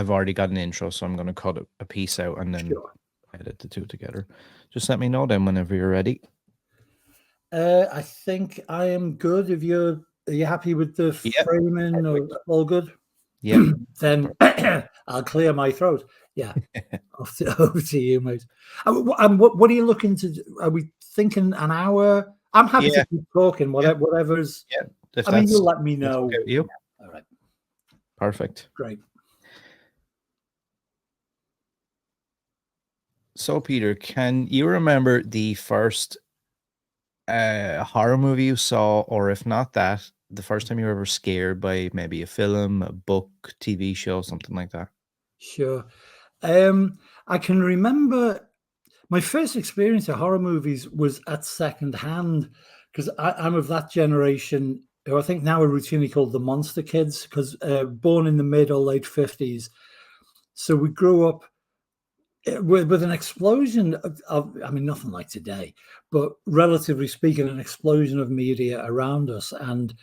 I've already got an intro, so I'm going to cut a piece out and then edit the two together. Just let me know then whenever you're ready. I think I am good. Are you happy with the framing? Or all good? Yeah. Then I'll clear my throat. Yeah. Over to you, mate. What are you looking to do? Are we thinking an hour? I'm happy to keep talking. Whatever's. Yeah. I mean, you'll let me know. Okay with you. All right. Perfect. Great. So, Peter, can you remember the first horror movie you saw, or if not that, the first time you were ever scared by maybe a film, a book, TV show, something like that? Sure. I can remember my first experience of horror movies was at second hand, because I'm of that generation who I think now are routinely called the monster kids, because born in the mid or late 50s. So we grew up with an explosion of, I mean, nothing like today, but relatively speaking, an explosion of media around us. And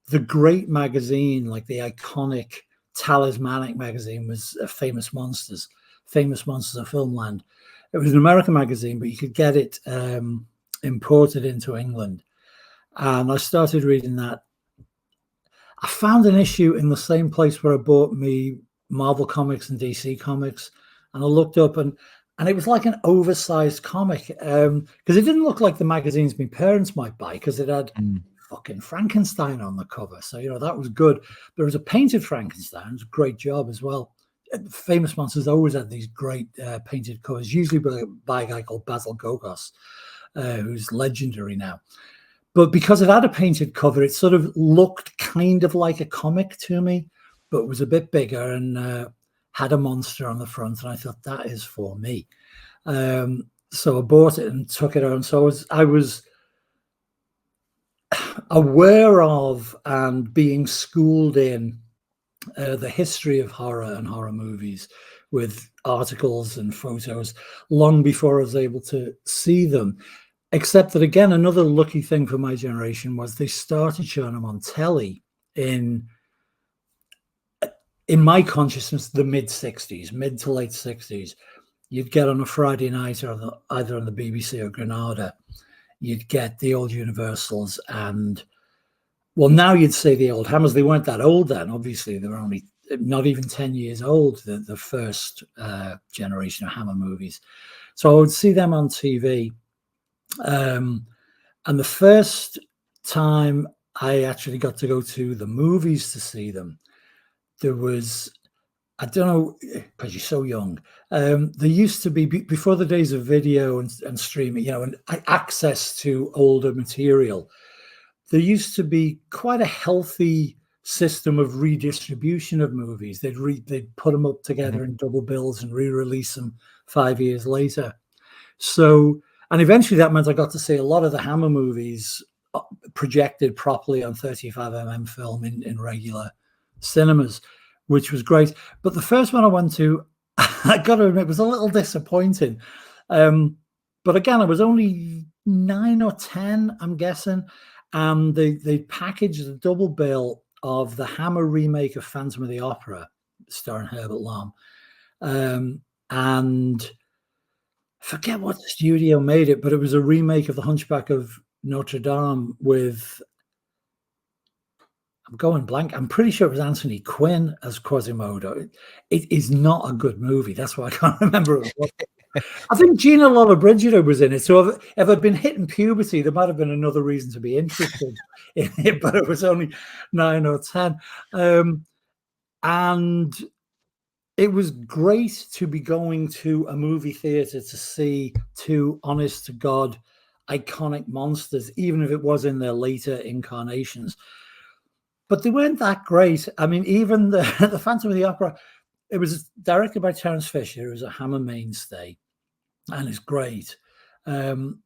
the great magazine, like the iconic talismanic magazine, was Famous Monsters of Filmland. It was an American magazine, but you could get it imported into England. And I started reading that. I found an issue in the same place where I bought me Marvel comics and DC comics. And I looked up and it was like an oversized comic, because it didn't look like the magazines my parents might buy, because it had fucking Frankenstein on the cover. So, that was good. There was a painted Frankenstein. It was a great job as well. Famous Monsters always had these great painted covers, usually by a guy called Basil Gogos, who's legendary now. But because it had a painted cover, it sort of looked kind of like a comic to me, but it was a bit bigger and had a monster on the front, and I thought, that is for me. So I bought it and took it on. So I was aware of and being schooled in the history of horror and horror movies with articles and photos long before I was able to see them. Except that, again, another lucky thing for my generation was they started showing them on telly in my consciousness, the mid to late 60s. You'd get on a Friday night or either on the BBC or Granada, you'd get the old Universals and, well, now you'd say the old Hammers. They weren't that old then. Obviously, they were only not even 10 years old, the first generation of Hammer movies. So I would see them on TV. And the first time I actually got to go to the movies to see them, there was, I don't know, because you're so young, there used to be, before the days of video and streaming, and access to older material, there used to be quite a healthy system of redistribution of movies. They'd put them up together in double bills and re-release them 5 years later. So, and eventually that meant I got to see a lot of the Hammer movies projected properly on 35mm film in regular cinemas, which was great. But the first one I went to, I got to admit, was a little disappointing. But again, I was only 9 or 10, I'm guessing. And they packaged a double bill of the Hammer remake of Phantom of the Opera, starring Herbert Lom. And I forget what studio made it, but it was a remake of The Hunchback of Notre Dame with, I'm going blank, I'm pretty sure it was Anthony Quinn as Quasimodo. It is not a good movie. That's why I can't remember it. I think Gina Lollobrigida was in it. So if I'd been hitting puberty, there might have been another reason to be interested in it, but it was only 9 or 10. And it was great to be going to a movie theater to see two honest to God iconic monsters, even if it was in their later incarnations. But they weren't that great. I mean, even the Phantom of the Opera, it was directed by Terence Fisher, who was a Hammer mainstay, and it's great. And,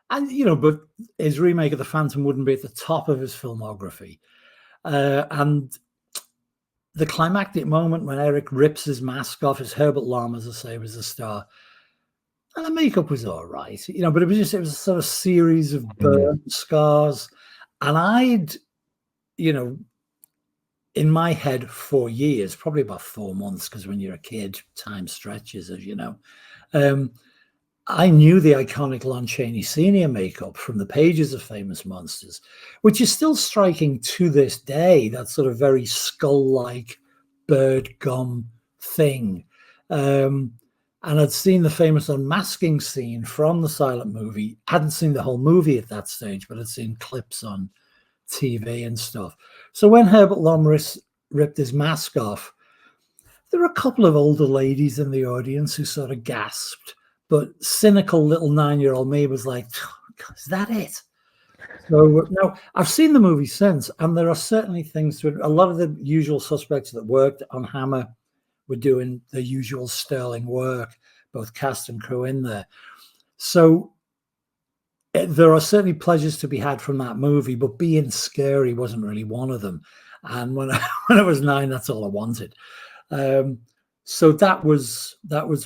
but his remake of The Phantom wouldn't be at the top of his filmography. And the climactic moment when Eric rips his mask off, his Herbert Lom, as I say, was the star. And the makeup was all right, but it was a sort of series of burn scars. And I'd, in my head for years, probably about 4 months, because when you're a kid, time stretches, as you know. I knew the iconic Lon Chaney Sr. makeup from the pages of Famous Monsters, which is still striking to this day, that sort of very skull-like bird gum thing. And I'd seen the famous unmasking scene from the silent movie. Hadn't seen the whole movie at that stage, but I'd seen clips on TV and stuff. So when Herbert Lomris ripped his mask off, there were a couple of older ladies in the audience who sort of gasped, but cynical little 9-year-old me was like, is that it? So now I've seen the movie since, and there are certainly things to it. A lot of the usual suspects that worked on Hammer were doing the usual sterling work, both cast and crew in there. So there are certainly pleasures to be had from that movie, but being scary wasn't really one of them. And when I was 9, that's all I wanted. So that was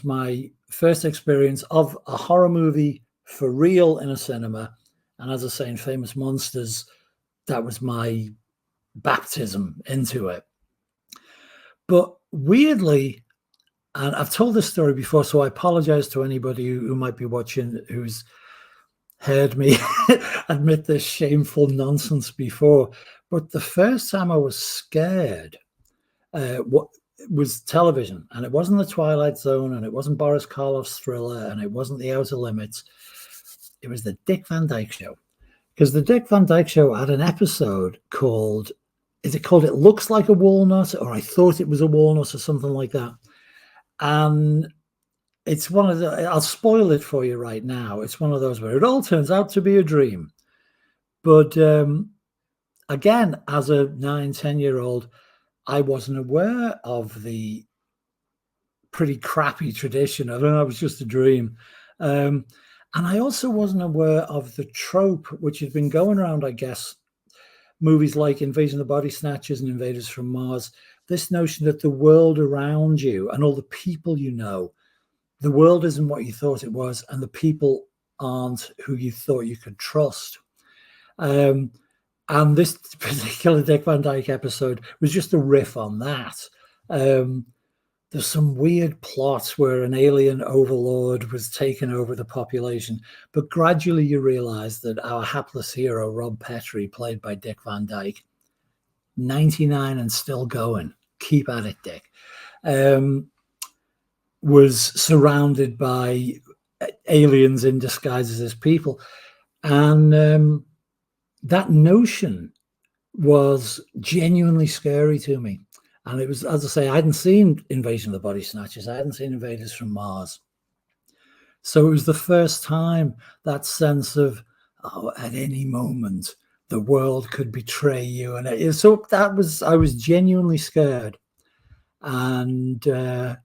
my first experience of a horror movie for real in a cinema. And as I say, in Famous Monsters, that was my baptism into it. But weirdly, and I've told this story before, so I apologize to anybody who might be watching who's heard me admit this shameful nonsense before. But the first time I was scared, what was television, and it wasn't The Twilight Zone, and it wasn't Boris Karloff's Thriller, and it wasn't The Outer Limits. It was the Dick Van Dyke Show, because the Dick Van Dyke Show had an episode called, is it called It Looks Like a Walnut, or I Thought It Was a Walnut, or something like that. And it's one of the, I'll spoil it for you right now. It's one of those where it all turns out to be a dream. But again, as a 9-10-year-old, I wasn't aware of the pretty crappy tradition. I don't know, it was just a dream. And I also wasn't aware of the trope, which had been going around, I guess, movies like Invasion of the Body Snatchers and Invaders from Mars, this notion that the world around you and all the people you know, the world isn't what you thought it was, and the people aren't who you thought you could trust. And this particular Dick Van Dyke episode was just a riff on that. There's some weird plots where an alien overlord was taking over the population, but gradually you realize that our hapless hero, Rob Petrie, played by Dick Van Dyke, 99 and still going, keep at it, Dick, was surrounded by aliens in disguises as people. And that notion was genuinely scary to me. And it was, as I say, I hadn't seen Invasion of the Body Snatchers. I hadn't seen Invaders from Mars. So it was the first time that sense of, oh, at any moment, the world could betray you. And so that was, I was genuinely scared. And I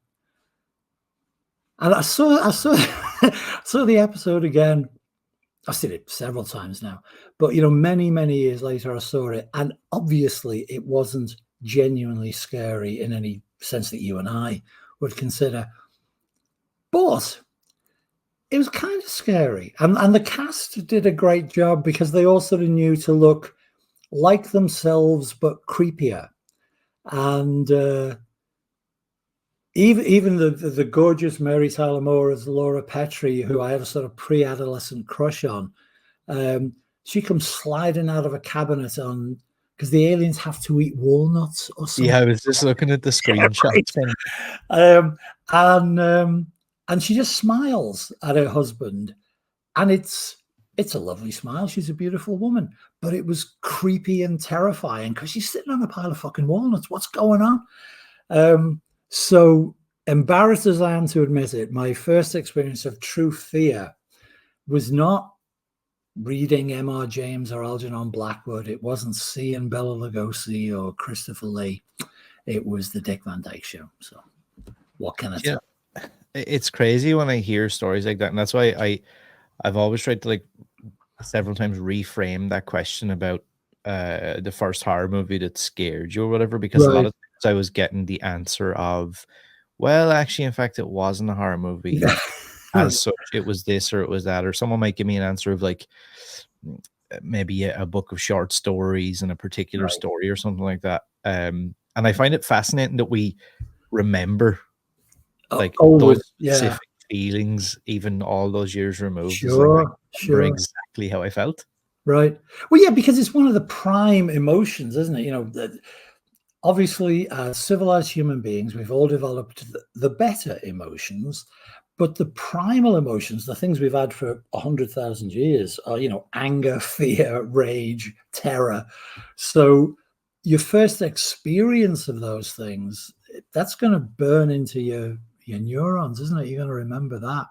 saw saw the episode again. I've seen it several times now, but many, many years later, I saw it, and obviously, it wasn't genuinely scary in any sense that you and I would consider, but it was kind of scary, and the cast did a great job because they all sort of knew to look like themselves but creepier, and even the gorgeous Mary Tyler Moore as Laura Petrie, who I had a sort of pre-adolescent crush on, she comes sliding out of a cabinet because the aliens have to eat walnuts or something. Yeah, I was just looking at the screenshots. And she just smiles at her husband, and it's a lovely smile. She's a beautiful woman, but it was creepy and terrifying because she's sitting on a pile of fucking walnuts. What's going on? So embarrassed as I am to admit it, my first experience of true fear was not reading M.R. James or Algernon Blackwood. It wasn't seeing Bela Lugosi or Christopher Lee. It was the Dick Van Dyke Show. So what can I tell? It's crazy when I hear stories like that. And that's why I've always tried to several times reframe that question about the first horror movie that scared you or whatever, because a lot of times I was getting the answer of, well, actually, in fact, it wasn't a horror movie as such. It was this or it was that, or someone might give me an answer of maybe a book of short stories and a particular story or something like that. And I find it fascinating that we remember like those Always, yeah, specific feelings, even all those years removed. It's like I remember sure. exactly how I felt. Right. Well, yeah, because it's one of the prime emotions, isn't it? You know, obviously, as civilized human beings, we've all developed the better emotions, but the primal emotions, the things we've had for 100,000 years, are, you know, anger, fear, rage, terror. So your first experience of those things, that's going to burn into your neurons, isn't it? You're going to remember that.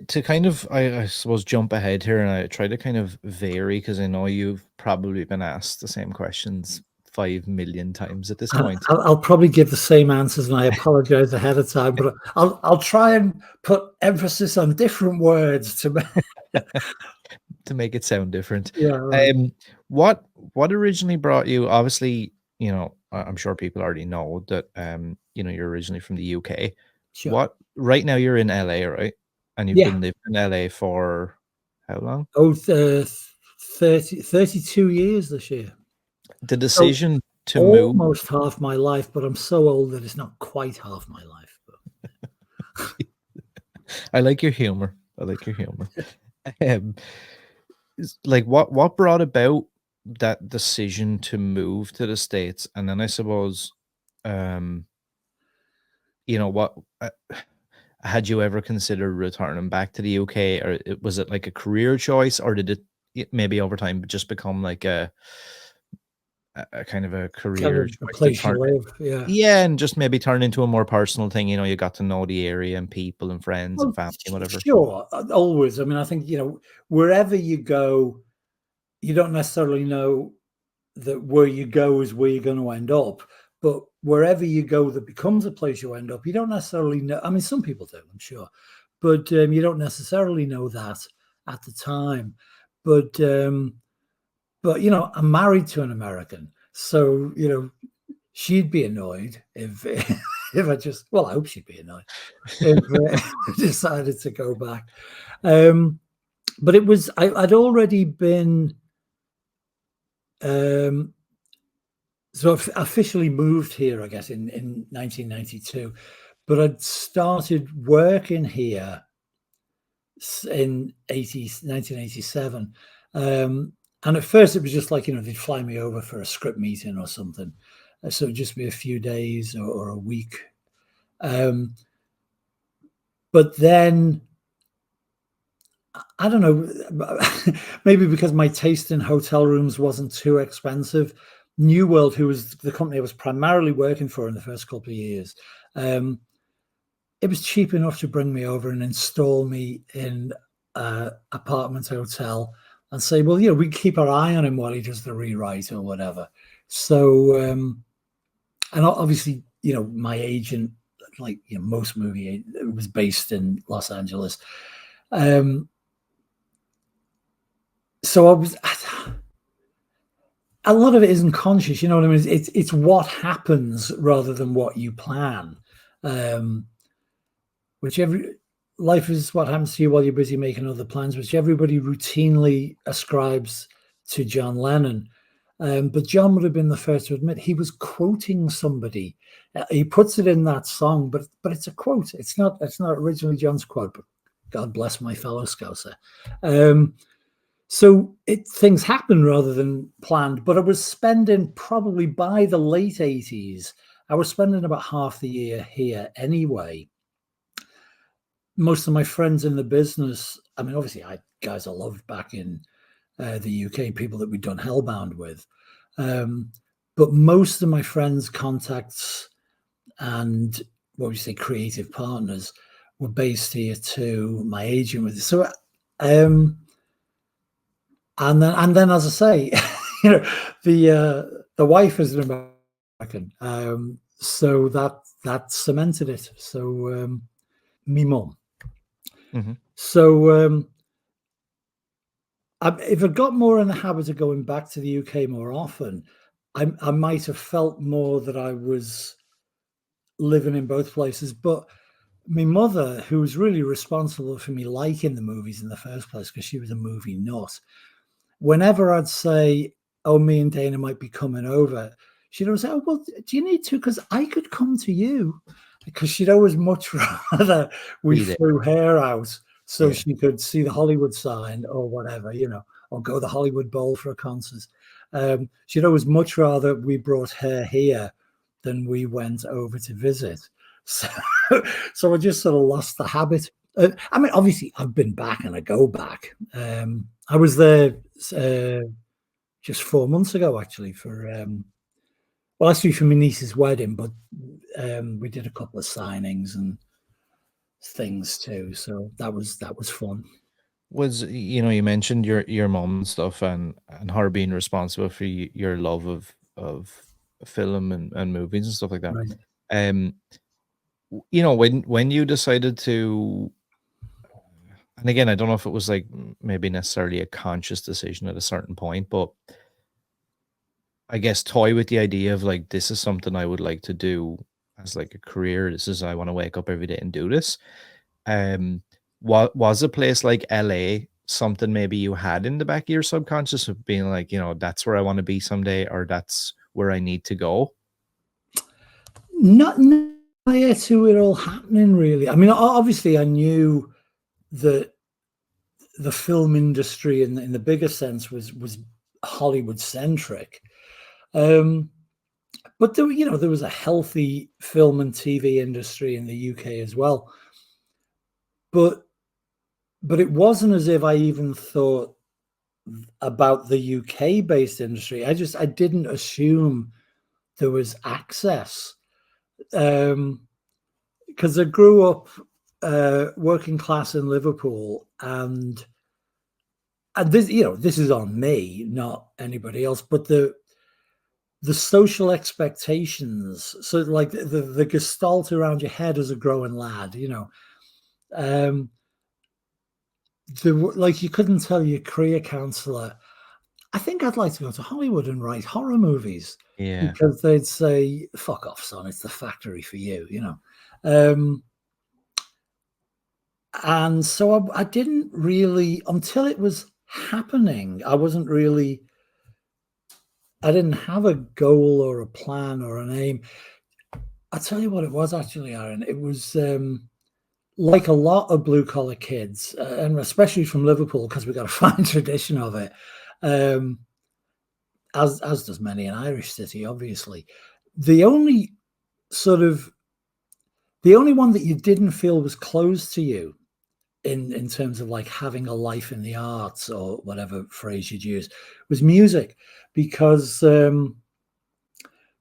To kind of, I suppose, jump ahead here, and I try to kind of vary because I know you've probably been asked the same questions 5 million times at this point. I'll probably give the same answers, and I apologize ahead of time, but I'll try and put emphasis on different words to To make it sound different. yeah, right. What originally brought you? Obviously, you know, I'm sure people already know that. You know, you're originally from the UK. Sure. What right now you're in LA, right? And you've Yeah. been living in LA for how long? Oh, 32 years this year. The So decision to move. almost half my life, but I'm so old that it's not quite half my life. I like your humor. I like your humor. Um, like what brought about that decision to move to the States? And then I suppose, um, you know, what had you ever considered returning back to the UK, or was it like a career choice, or did it maybe over time just become like a kind of a Kind career of the choice to place turn you it? live. Yeah. Yeah, and just maybe turn into a more personal thing. You know, you got to know the area and people and friends and Well, family and whatever. sure. Always. I mean, I think, you know, wherever you go, you don't necessarily know that where you go is where you're going to end up. But wherever you go that becomes a place you end up, you don't necessarily know. I mean, some people do, I'm sure, but you don't necessarily know that at the time. But you know, I'm married to an American, so you know, she'd be annoyed if if I just. Well, I hope she'd be annoyed if I decided to go back. But it was I'd already been. Um, so I officially moved here, I guess, in 1992, but I'd started working here in 1987. And at first it was just like, you know, they'd fly me over for a script meeting or something. So it'd just be a few days or a week. Um, but then, I don't know, maybe because my taste in hotel rooms wasn't too expensive. New World, who was the company I was primarily working for in the first couple of years, um, it was cheap enough to bring me over and install me in a apartment hotel and say, well, you know, we keep our eye on him while he does the rewrite or whatever. So, and obviously, you know, my agent, like, you know, most movie, it was based in Los Angeles. So I was, a lot of it isn't conscious, you know what I mean? It's what happens rather than what you plan. Um, which every life is what happens to you while you're busy making other plans, which everybody routinely ascribes to John Lennon. But John would have been the first to admit he was quoting somebody. He puts it in that song, but it's a quote. It's not originally John's quote, but God bless my fellow Scouser. So things happen rather than planned. But I was spending probably by the late 80s, I was spending about half the year here anyway. Most of my friends in the business, I mean, obviously, I had guys I loved back in the UK, people that we'd done Hellbound with. But most of my friends' contacts and what would you say, creative partners were based here too. My agent was so, and then as I say, you know, the wife is an American, so that cemented it. So me mum. Mhm. So if I got more in the habit of going back to the UK more often, I might have felt more that I was living in both places. But my mother, who was really responsible for me liking the movies in the first place, because she was a movie nut, whenever I'd say, oh, me and Dana might be coming over, she'd always say, oh, well, do you need to? Because I could come to you. Because she'd always much rather we Be there. flew her out so Yeah. she could see the Hollywood sign or whatever, or go to the Hollywood Bowl for a concert. She'd always much rather we brought her here than we went over to visit. So, so I just sort of lost the habit. I mean, obviously, I've been back and I go back. I was there just 4 months ago, actually, well, actually for my niece's wedding, but we did a couple of signings and things too. So that was fun. Was, you mentioned your mom and stuff, and her being responsible for your love of film and movies and stuff like that. Right. When you decided to, and again, I don't know if it was like maybe necessarily a conscious decision at a certain point, but I guess toy with the idea of like, this is something I would like to do as like a career. This is, I want to wake up every day and do this. Was a place like LA something maybe you had in the back of your subconscious of being like, that's where I want to be someday, or that's where I need to go? Not prior to it all happening, really. I mean, obviously, I knew that the film industry, in the bigger sense, was Hollywood centric. But there was a healthy film and TV industry in the UK as well. But it wasn't as if I even thought about the UK based industry. I didn't assume there was access. Because I grew up working class in Liverpool, and this, this is on me, not anybody else, but the social expectations. So like the gestalt around your head as a growing lad, like you couldn't tell your career counselor, I think I'd like to go to Hollywood and write horror movies. Yeah. Because they'd say, fuck off, son, it's the factory for you, And so I didn't really, until it was happening, I didn't have a goal or a plan or an aim. I'll tell you what it was, actually, Aaron. It was like a lot of blue collar kids, and especially from Liverpool, because we got a fine tradition of it, as does many an Irish city, obviously. The only one that you didn't feel was close to you in terms of like having a life in the arts, or whatever phrase you'd use, was music. Because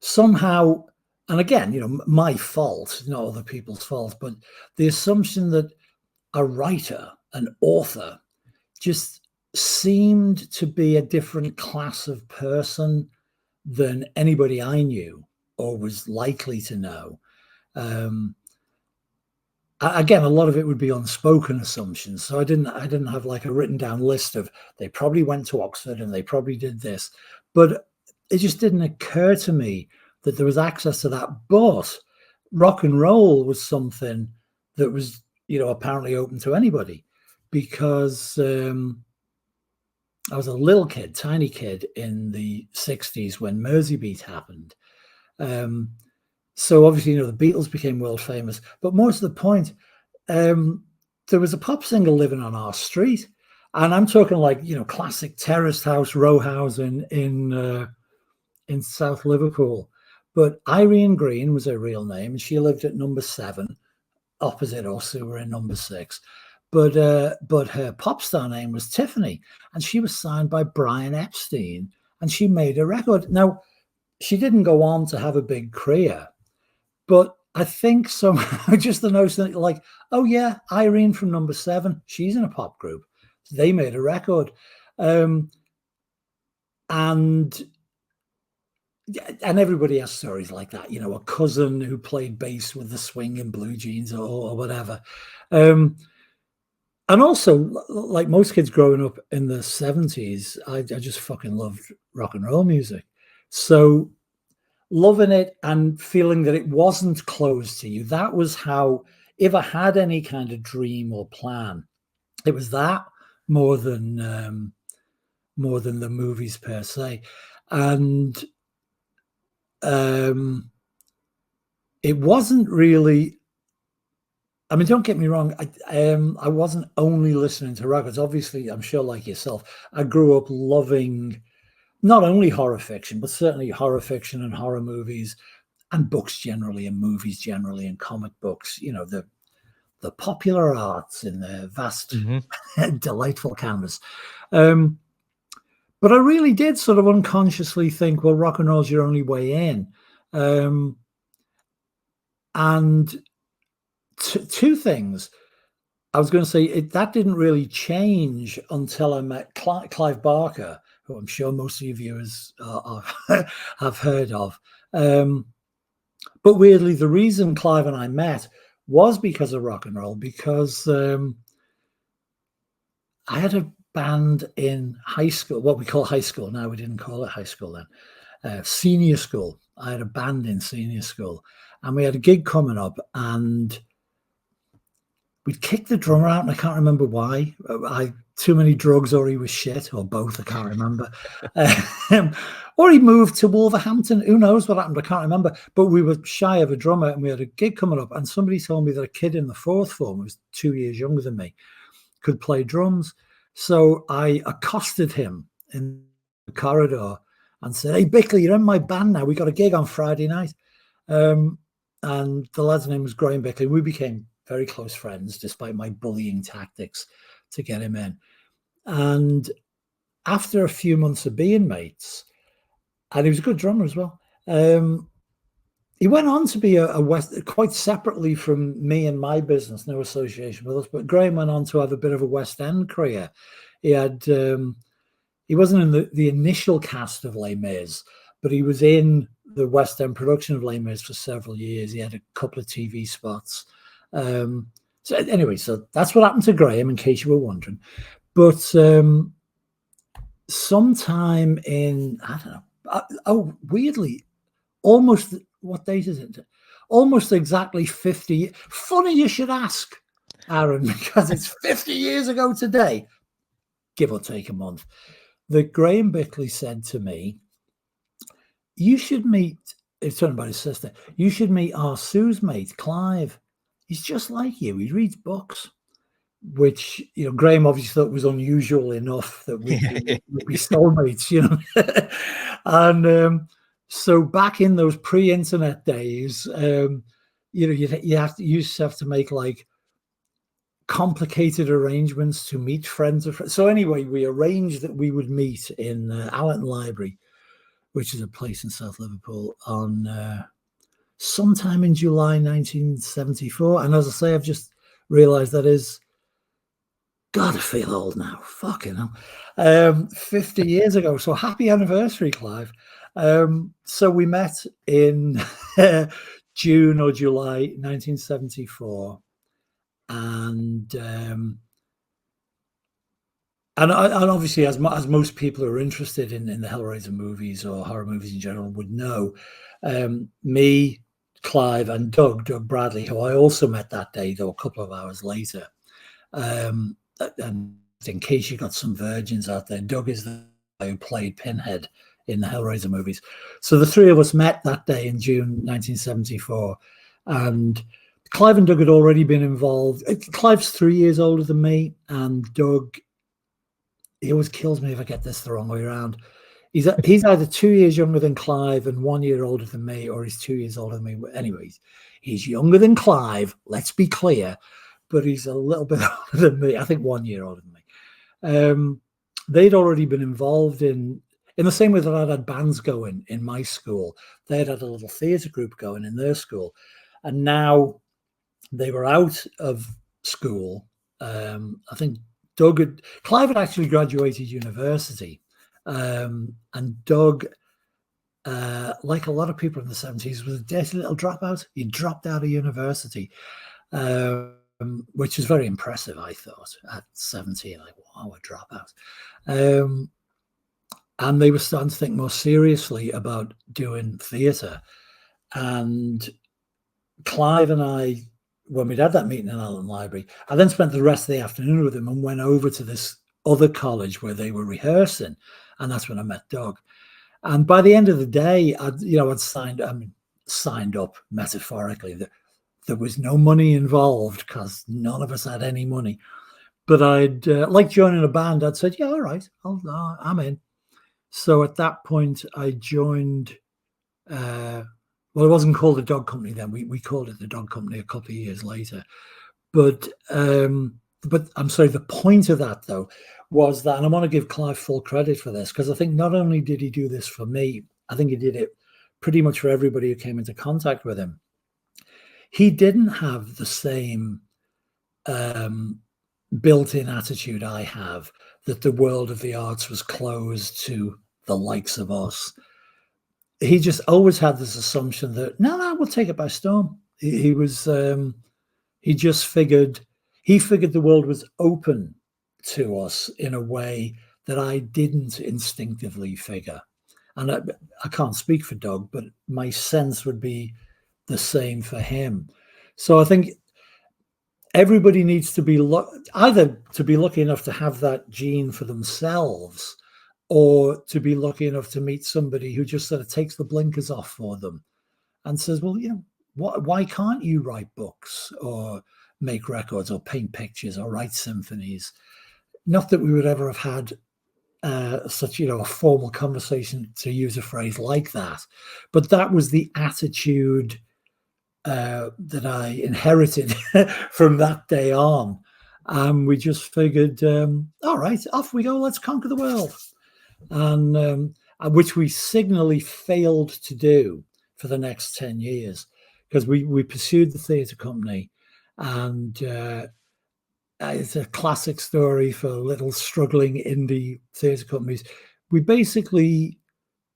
somehow, and again, my fault, not other people's fault, but the assumption that a writer, an author, just seemed to be a different class of person than anybody I knew or was likely to know. Again, a lot of it would be unspoken assumptions. So I didn't have like a written down list of, they probably went to Oxford and they probably did this, but it just didn't occur to me that there was access to that. But rock and roll was something that was, apparently open to anybody, because I was a little kid, tiny kid in the 60s when Mersey Beat happened. So obviously, the Beatles became world famous. But more to the point, there was a pop singer living on our street. And I'm talking like, classic terraced house, row house in South Liverpool. But Irene Green was her real name, and she lived at number 7, opposite us, who were in number 6. But her pop star name was Tiffany, and she was signed by Brian Epstein, and she made a record. Now, she didn't go on to have a big career, but I think somehow just the notion that, like, oh yeah, Irene from number 7, she's in a pop group. So they made a record. And everybody has stories like that, a cousin who played bass with the Swing in blue jeans or whatever. And also, like most kids growing up in the 70s, I just fucking loved rock and roll music. So loving it and feeling that it wasn't closed to you, that was how, if I had any kind of dream or plan, it was that more than more than the movies per se. And it wasn't really, I mean, don't get me wrong, I wasn't only listening to records. Obviously, I'm sure like yourself, I grew up loving not only horror fiction, but certainly horror fiction and horror movies and books generally and movies generally and comic books, you know, the popular arts in their vast, delightful canvas. But I really did sort of unconsciously think, well, rock and roll's your only way in. And two things. I was going to say that didn't really change until I met Clive Barker, who I'm sure most of your viewers have heard of. But weirdly, the reason Clive and I met was because of rock and roll, because I had a band in high school, what we call high school now. We didn't call it high school then. Senior school. I had a band in senior school, and we had a gig coming up, and we'd kicked the drummer out, and I can't remember why. Too many drugs, or he was shit, or both. I can't remember. Or he moved to Wolverhampton. Who knows what happened? I can't remember. But we were shy of a drummer, and we had a gig coming up, and somebody told me that a kid in the fourth form, who was 2 years younger than me, could play drums. So I accosted him in the corridor and said, "Hey, Bickley, you're in my band now. We got a gig on Friday night." And the lad's name was Graham Bickley. We became very close friends, despite my bullying tactics to get him in. And after a few months of being mates, and he was a good drummer as well, he went on to be a West, quite separately from me and my business, no association with us, but Graham went on to have a bit of a West End career. He had, he wasn't in the initial cast of Les Mis, but he was in the West End production of Les Mis for several years. He had a couple of TV spots. So anyway, so that's what happened to Graham, in case you were wondering. But sometime in, I don't know, weirdly, almost, what date is it? Almost exactly 50. Funny you should ask, Aaron, because it's 50 years ago today, give or take a month, that Graham Bickley said to me, "You should meet," it's talking about his sister, "you should meet our Sue's mate, Clive. He's just like you. He reads books." Which, you know, Graham obviously thought was unusual enough that we'd be soulmates, you know. And so back in those pre-internet days, you know, you used to have to make like complicated arrangements to meet friends of friends. So anyway, we arranged that we would meet in Allerton Library, which is a place in South Liverpool, on sometime in July 1974. And as I say, I've just realized that is, God, I feel old now. Fucking hell. 50 years ago. So happy anniversary, Clive. So we met in June or July 1974. And obviously, as most people who are interested in the Hellraiser movies or horror movies in general would know, me, Clive, and Doug Bradley, who I also met that day, though a couple of hours later. And in case you got some virgins out there, Doug is the guy who played Pinhead in the Hellraiser movies. So the three of us met that day in June 1974. And Clive and Doug had already been involved. Clive's 3 years older than me, and Doug, he always kills me if I get this the wrong way around. He's either 2 years younger than Clive and 1 year older than me, or he's 2 years older than me. Anyways, he's younger than Clive, let's be clear, but he's a little bit older than me. I think 1 year older than me. They'd already been involved in the same way that I'd had bands going in my school. They'd had a little theatre group going in their school. And now they were out of school. I think Clive had actually graduated university. And Doug, like a lot of people in the 70s, was a dirty little dropout. He dropped out of university. Which is very impressive, I thought, at 17. Like, wow, a dropout. And they were starting to think more seriously about doing theatre. And Clive and I, when we'd had that meeting in Allerton Library, I then spent the rest of the afternoon with him and went over to this other college where they were rehearsing, and that's when I met Doug. And by the end of the day, I'd signed up metaphorically. There was no money involved because none of us had any money. But I'd like joining a band. I'd said, yeah, all right, I'm in. So at that point, I joined. Well, it wasn't called the Dog Company then. We called it the Dog Company a couple of years later. But I'm sorry. The point of that though was that, and I want to give Clive full credit for this, because I think not only did he do this for me, I think he did it pretty much for everybody who came into contact with him. He didn't have the same built-in attitude I have, that the world of the arts was closed to the likes of us. He just always had this assumption that no, we'll take it by storm. He just figured the world was open to us in a way that I didn't instinctively figure. And I can't speak for Doug, but my sense would be the same for him. So I think everybody needs to be either to be lucky enough to have that gene for themselves, or to be lucky enough to meet somebody who just sort of takes the blinkers off for them and says, well, why can't you write books or make records or paint pictures or write symphonies? Not that we would ever have had such, a formal conversation, to use a phrase like that. But that was the attitude that I inherited from that day on. We just figured, all right, off we go. Let's conquer the world. And which we signally failed to do for the next 10 years, because we pursued the theatre company, and it's a classic story for little struggling indie theatre companies. We basically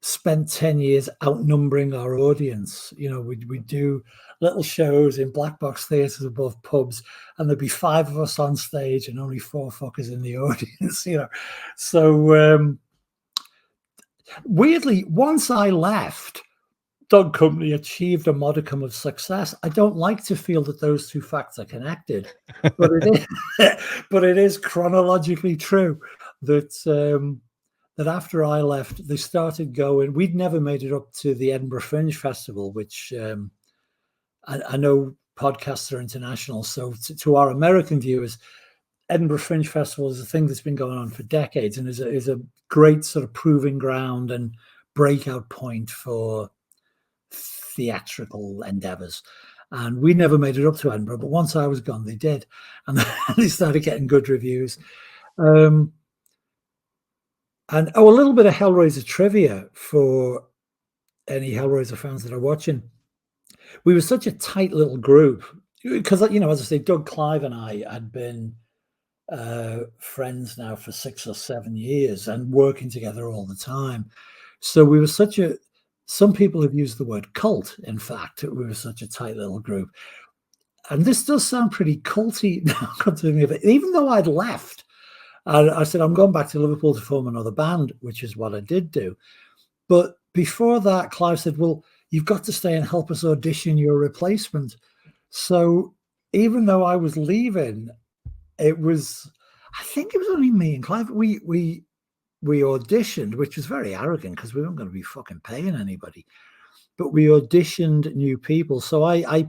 spent 10 years outnumbering our audience. We'd do little shows in black box theatres above pubs, and there'd be 5 of us on stage and only 4 fuckers in the audience. So weirdly, once I left, Dog Company achieved a modicum of success. I don't like to feel that those two facts are connected, but it is chronologically true that that after I left, they started going. We'd never made it up to the Edinburgh Fringe Festival, which I know podcasts are international. So to our American viewers, Edinburgh Fringe Festival is a thing that's been going on for decades, and is a great sort of proving ground and breakout point for theatrical endeavors. And we never made it up to Edinburgh, but once I was gone, they did, and they started getting good reviews. And a little bit of Hellraiser trivia for any Hellraiser fans that are watching. We were such a tight little group because, as I say, Doug, Clive, and I had been friends now for 6 or 7 years and working together all the time. So we were some people have used the word cult. In fact, we were such a tight little group. And this does sound pretty culty now, even though I'd left. I said, I'm going back to Liverpool to form another band, which is what I did do. But before that, Clive said, well, you've got to stay and help us audition your replacement. So even though I was leaving, I think it was only me and Clive. We auditioned, which was very arrogant because we weren't going to be fucking paying anybody. But we auditioned new people. So I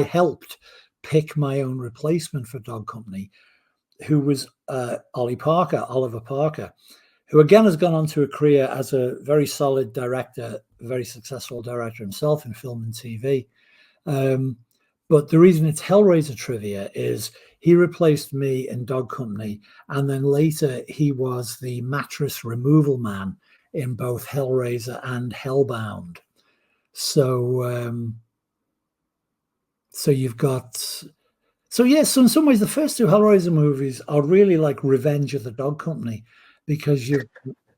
helped pick my own replacement for Dog Company, who was Oliver Parker, who again has gone on to a career as a very solid director, very successful director himself in film and TV. But the reason it's Hellraiser trivia is he replaced me in Dog Company, and then later he was the mattress removal man in both Hellraiser and Hellbound. So you've got... So yes, so in some ways, the first 2 Hellraiser movies are really like Revenge of the Dog Company, because you've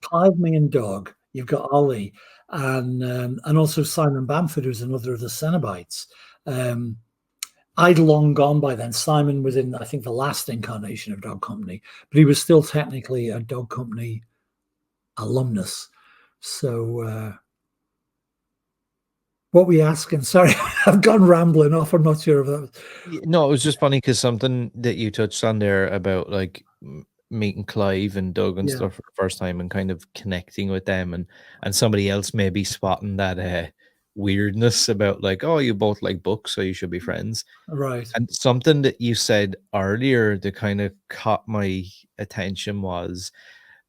Clive, me, and Dog. You've got Ollie, and also Simon Bamford, who's another of the Cenobites. I'd long gone by then. Simon was in, I think, the last incarnation of Dog Company, but he was still technically a Dog Company alumnus. So what were we asking? Sorry, I've gone rambling off. I'm not sure of that. No, it was just funny because something that you touched on there about like meeting Clive and Doug and Yeah, stuff for the first time and kind of connecting with them, and somebody else maybe spotting that weirdness about like, oh, you both like books, so you should be friends. right, And something that you said earlier that kind of caught my attention was,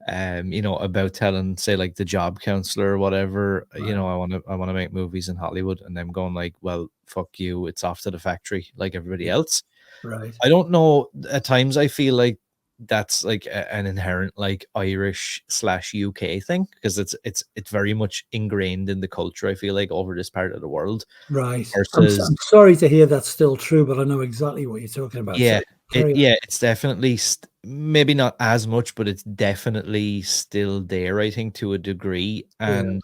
about telling, say, like the job counselor or whatever, right, I want to make movies in Hollywood, and them going like, well, fuck you, it's off to the factory like everybody else. right. I don't know. At times, I feel like that's like an inherent like Irish slash UK thing because it's very much ingrained in the culture. I feel like over this part of the world Right. versus I'm sorry to hear that's still true, but I know exactly what you're talking about. yeah, So carry on. it's definitely maybe not as much, but it's definitely still there. I think to a degree, Yeah, and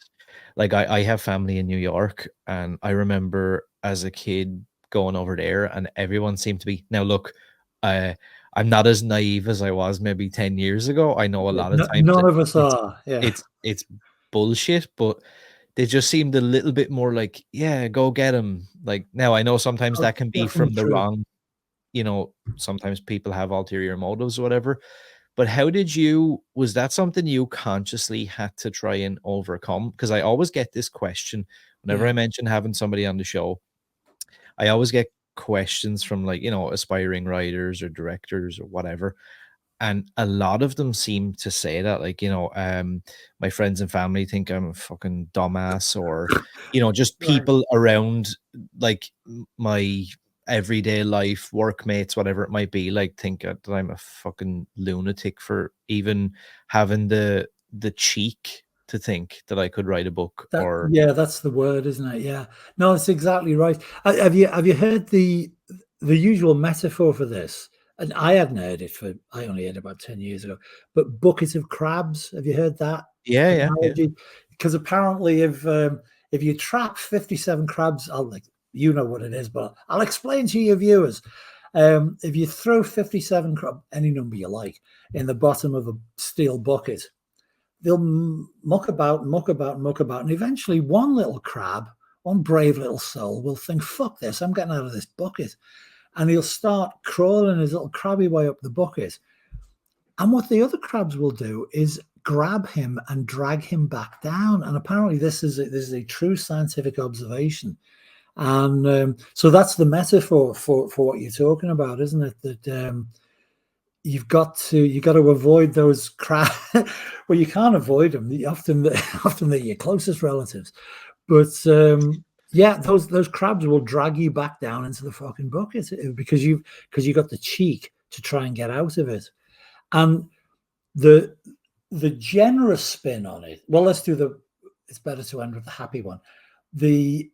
like I have family in New York, and I remember as a kid going over there, and everyone seemed to be now. Look, uh, I'm not as naive as I was maybe 10 years ago. I know a yeah. lot of times None that of us it's are. Yeah, it's bullshit, but they just seemed a little bit more like, yeah, go get him. Like now, I know sometimes oh, that can be definitely from the true. wrong, sometimes people have ulterior motives or whatever. But how did you, was that something you consciously had to try and overcome? Because I always get this question whenever Yeah, I mention having somebody on the show. I always get questions from like, aspiring writers or directors or whatever. And a lot of them seem to say that, like, my friends and family think I'm a fucking dumbass, or, just right. people around, like my everyday life, workmates, whatever it might be, like think that I'm a fucking lunatic for even having the cheek to think that I could write a book That or yeah, that's the word, isn't it? Yeah. No, that's exactly right. Have you heard the usual metaphor for this? And I hadn't heard it for I only heard it about 10 years ago. But bucket of crabs, have you heard that yeah, yeah, yeah, analogy? Because apparently if you trap 57 crabs, I'll like you know what it is, but I'll explain to your viewers. If you throw 57 crab, any number you like, in the bottom of a steel bucket, they'll muck about, muck about, muck about, and eventually one little crab, one brave little soul, will think, "Fuck this! I'm getting out of this bucket," and he'll start crawling his little crabby way up the bucket. And what the other crabs will do is grab him and drag him back down. And apparently, this is a true scientific observation. And so that's the metaphor for what you're talking about, isn't it? That you got to avoid those crab. Well, you can't avoid them. Often they're your closest relatives, but yeah, those crabs will drag you back down into the fucking bucket because you got the cheek to try and get out of it. And the the generous spin on it. Well, let's do the. It's better to end with the happy one. The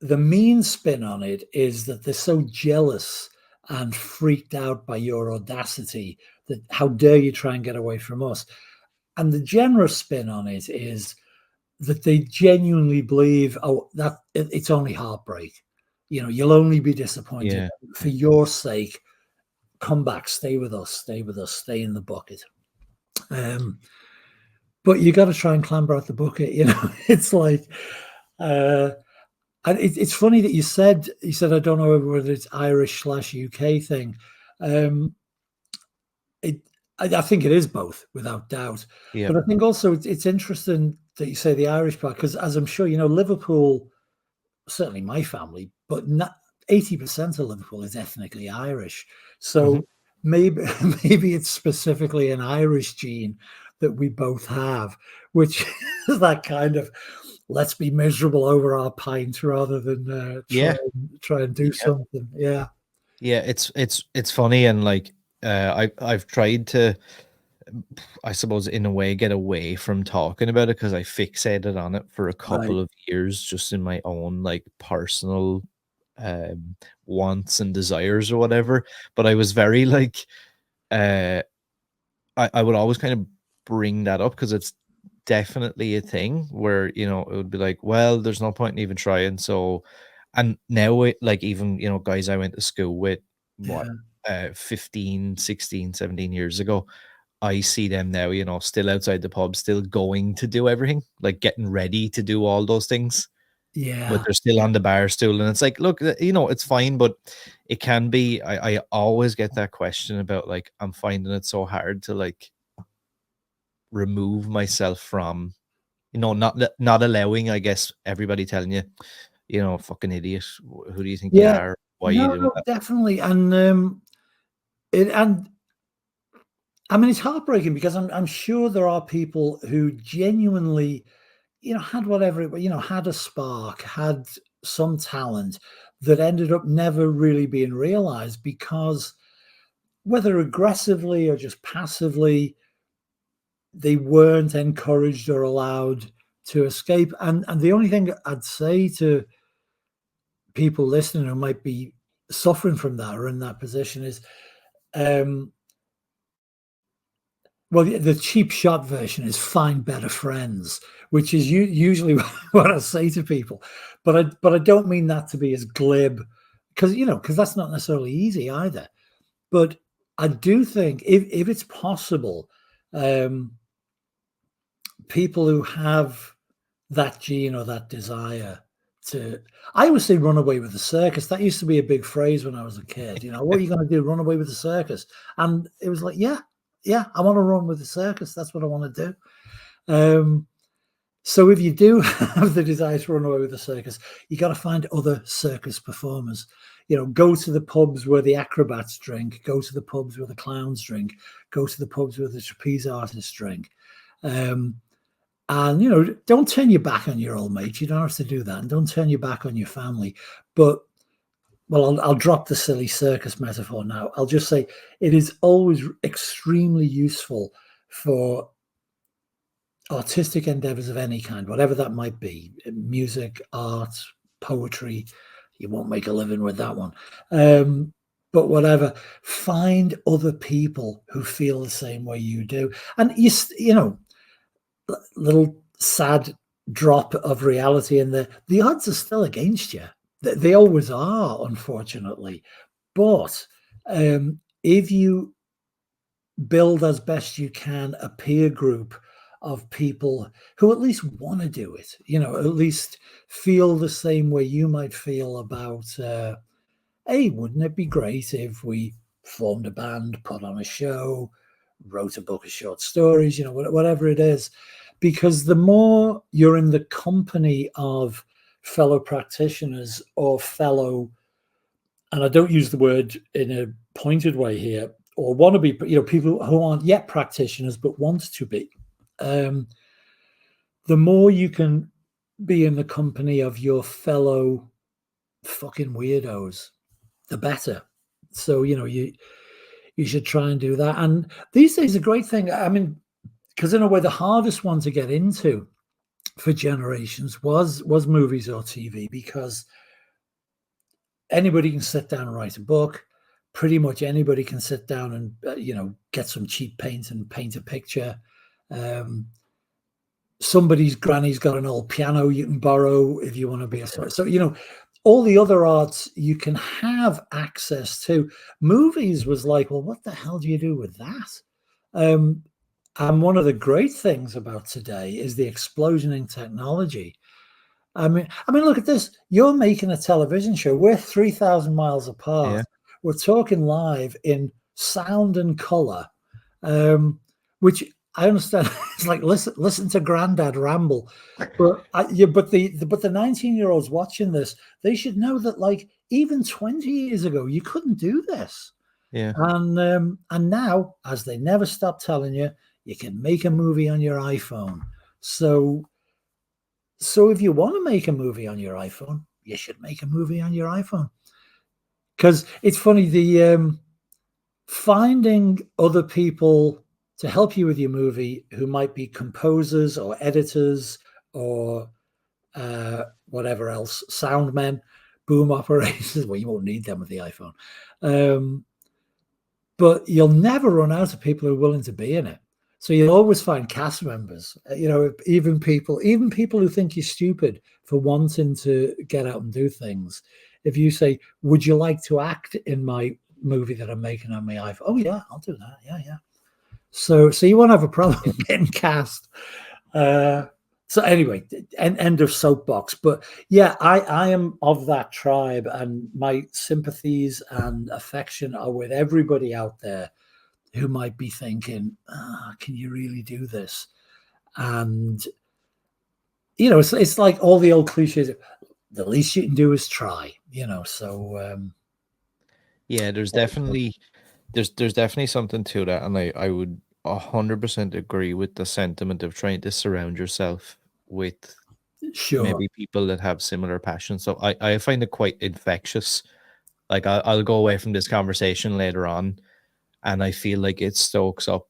the mean spin on it is that they're so jealous and freaked out by your audacity that how dare you try and get away from us. And the generous spin on it is that they genuinely believe, oh, that it's only heartbreak. You'll only be disappointed. yeah, For your sake, come back, stay with us, stay with us, stay in the bucket. Um, but you got to try and clamber out the bucket. It's like, uh, and it's funny that you said I don't know whether it's Irish slash UK thing. Um, it I think it is both without doubt. yeah, But I think also it's interesting that you say the Irish part because as I'm sure you know, Liverpool, certainly my family, but not 80% of Liverpool is ethnically Irish. mhm, So maybe maybe it's specifically an Irish gene that we both have, which is that kind of let's be miserable over our pint rather than yeah, try and do yeah. something. Yeah, Yeah, it's funny, and like I've tried to, I suppose, in a way, get away from talking about it because I fixated on it for a right. couple of years just in my own like personal um wants and desires or whatever. But I was very like uh I would always kind of bring that up because it's definitely a thing where, it would be like, well, there's no point in even trying. So, and now it, like, even, guys I went to school with, what, Yeah, 15, 16, 17 years ago, I see them now, still outside the pub, still going to do everything, like getting ready to do all those things. Yeah. but they're still on the bar stool. And it's like, look, it's fine, but it can be. I always get that question about, like, I'm finding it so hard to, like, remove myself from, not allowing, I guess, everybody telling you, fucking idiot. Who do you think you Yeah. are? Why are you No, doing no, that? definitely. And I mean, it's heartbreaking because I'm sure there are people who genuinely, had whatever had a spark, had some talent that ended up never really being realized because whether aggressively or just passively, they weren't encouraged or allowed to escape. And the only thing I'd say to people listening who might be suffering from that or in that position is, um, well, the cheap shot version is find better friends, which is usually what I say to people. But I don't mean that to be as glib, because that's not necessarily easy either. But I do think if it's possible, um, people who have that gene or that desire to, I always say run away with the circus. That used to be a big phrase when I was a kid. What are you going to do? Run away with the circus? And it was like, yeah, I want to run with the circus. That's what I want to do. So if you do have the desire to run away with the circus, you got to find other circus performers. Go to the pubs where the acrobats drink, go to the pubs where the clowns drink, go to the pubs where the trapeze artists drink. And don't turn your back on your old mate. You don't have to do that. And don't turn your back on your family. But, well, I'll drop the silly circus metaphor now. I'll just say it is always extremely useful for artistic endeavors of any kind, whatever that might be, music, art, poetry. You won't make a living with that one. But whatever, find other people who feel the same way you do. And little sad drop of reality in there. The odds are still against you. They always are, unfortunately. But if you build as best you can a peer group of people who at least want to do it, at least feel the same way you might feel about, hey, wouldn't it be great if we formed a band, put on a show, wrote a book of short stories, whatever it is. Because the more you're in the company of fellow practitioners or fellow, and I don't use the word in a pointed way here, or want to be, people who aren't yet practitioners but want to be, the more you can be in the company of your fellow fucking weirdos, the better. So, you should try and do that. And these days, a great thing, I mean, because in a way, the hardest one to get into for generations was movies or TV, because anybody can sit down and write a book. Pretty much anybody can sit down and get some cheap paint and paint a picture. Somebody's granny's got an old piano you can borrow if you want to be a sort. So all the other arts you can have access to. Movies was like, well, what the hell do you do with that? And one of the great things about today is the explosion in technology. I mean, look at this. You're making a television show. We're 3,000 miles apart. Yeah. We're talking live in sound and color, which I understand. It's like listen to Granddad ramble, but the 19-year-olds watching this, they should know that, like, even 20 years ago, you couldn't do this. Yeah. And now, as they never stop telling you, you can make a movie on your iPhone. So if you want to make a movie on your iPhone, you should make a movie on your iPhone. Because it's funny, the finding other people to help you with your movie who might be composers or editors or whatever else, sound men, boom operators. Well, you won't need them with the iPhone. But you'll never run out of people who are willing to be in it. So you'll always find cast members, even people who think you're stupid for wanting to get out and do things. If you say, would you like to act in my movie that I'm making on my iPhone? Oh yeah, I'll do that. Yeah. So you won't have a problem getting cast. So So anyway, end of soapbox. But yeah, I am of that tribe, and my sympathies and affection are with everybody out there who might be thinking, can you really do this? And, it's like all the old cliches. The least you can do is try, so. Yeah, there's definitely something to that, and I would 100% agree with the sentiment of trying to surround yourself with Sure. maybe people that have similar passions. So I find it quite infectious. Like I'll go away from this conversation later on, and I feel like it stokes up.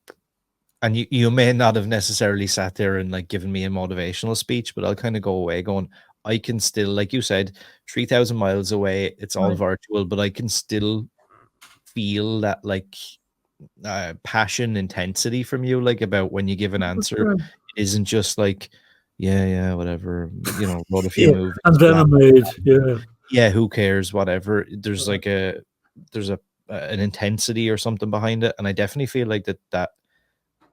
And you may not have necessarily sat there and like given me a motivational speech, but I'll kind of go away going, I can still, like you said, 3,000 miles away, it's all Right. virtual, but I can still feel that like passion intensity from you, like about when you give an answer. Right. It isn't just like, yeah, whatever, wrote a few Yeah, movies, and then blah, I blah, made, blah. Yeah, who cares, whatever. There's like there's an intensity or something behind it, and I definitely feel like that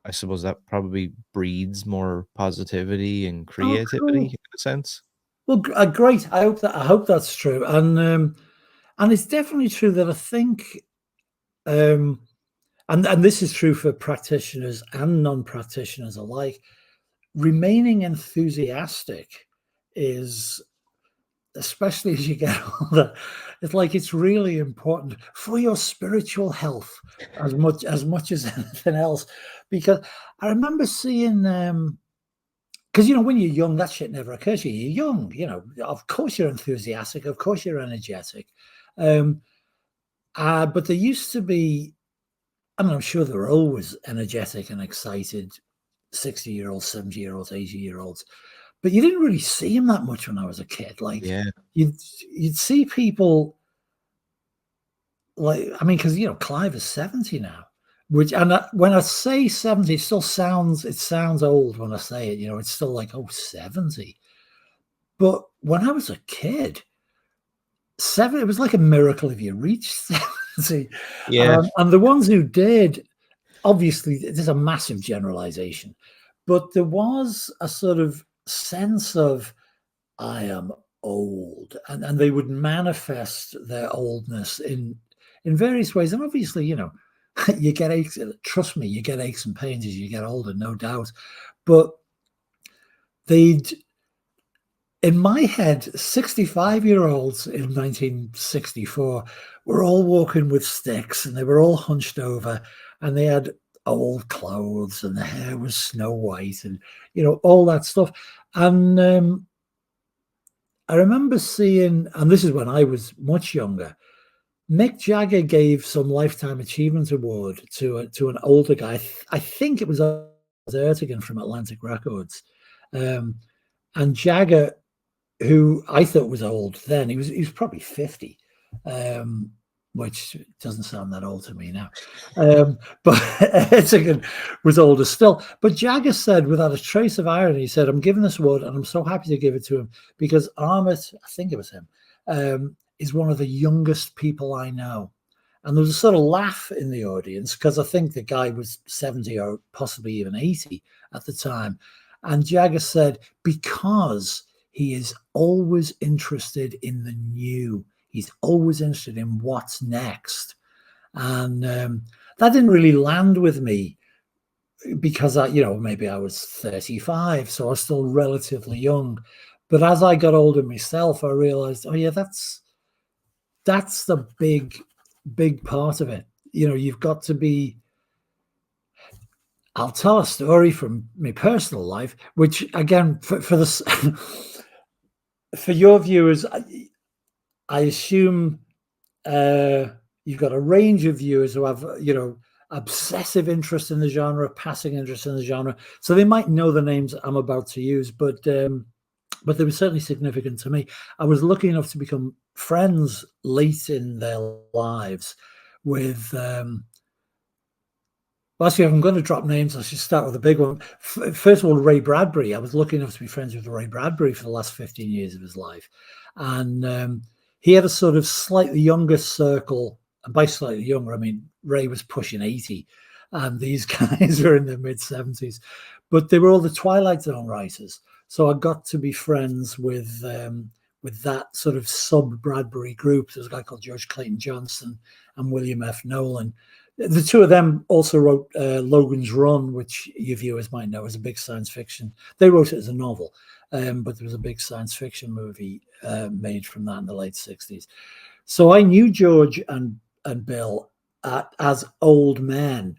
I suppose that probably breeds more positivity and Oh, creativity cool. in a sense. Well, great. I hope that's true, and it's definitely true that I think, and this is true for practitioners and non-practitioners alike. Remaining enthusiastic is, especially as you get older, it's really important for your spiritual health as much as anything else. Because I remember seeing, because when you're young, that shit never occurs to you. You're young, of course you're enthusiastic, of course you're energetic. But there used to be, I mean, I'm sure there were always energetic and excited 60-year-olds, 70-year-olds, 80-year-olds, but you didn't really see them that much when I was a kid. Like, Yeah. you'd see people like, I mean, because Clive is 70 now, and when I say 70, it sounds old when I say it. It's still like, oh, 70. But when I was a kid, it was like a miracle if you reached 70. Yeah. And the ones who did, obviously, there's a massive generalization, but there was a sort of sense of, I am old, and they would manifest their oldness in various ways. And obviously, you get aches. Trust me, you get aches and pains as you get older, no doubt. But they'd, in my head, 65-year-olds in 1964 were all walking with sticks, and they were all hunched over, and they had old clothes, and the hair was snow white, and all that stuff. And I remember seeing, and this is when I was much younger, Mick Jagger gave some Lifetime Achievement Award to an older guy. I think it was Ertigan from Atlantic Records, and Jagger, who I thought was old then, he was probably 50, which doesn't sound that old to me now. But Ertigan was older still. But Jagger said, without a trace of irony, he said, I'm giving this award, and I'm so happy to give it to him because Armit, I think it was him, is one of the youngest people I know. And there was a sort of laugh in the audience because I think the guy was 70 or possibly even 80 at the time. And Jagger said, because he is always interested in the new. He's always interested in what's next. And that didn't really land with me because maybe I was 35, so I was still relatively young. But as I got older myself, I realized, oh yeah, that's the big part of it. You've got to be. I'll tell a story from my personal life, which again, for this, for your viewers, I assume you've got a range of viewers who have, obsessive interest in the genre, passing interest in the genre, so they might know the names I'm about to use, but they were certainly significant to me. I was lucky enough to become friends late in their lives with. Well, actually, if I'm going to drop names, I should start with a big one. First of all, Ray Bradbury. I was lucky enough to be friends with Ray Bradbury for the last 15 years of his life. And he had a sort of slightly younger circle. And by slightly younger, I mean, Ray was pushing 80 and these guys were in their mid-70s. But they were all the Twilight Zone writers. So I got to be friends with that sort of sub Bradbury group. There's a guy called George Clayton Johnson and William F. Nolan. The two of them also wrote Logan's Run, which your viewers might know as a big science fiction. They wrote it as a novel, but there was a big science fiction movie made from that in the late 60s. So I knew George and Bill as old men,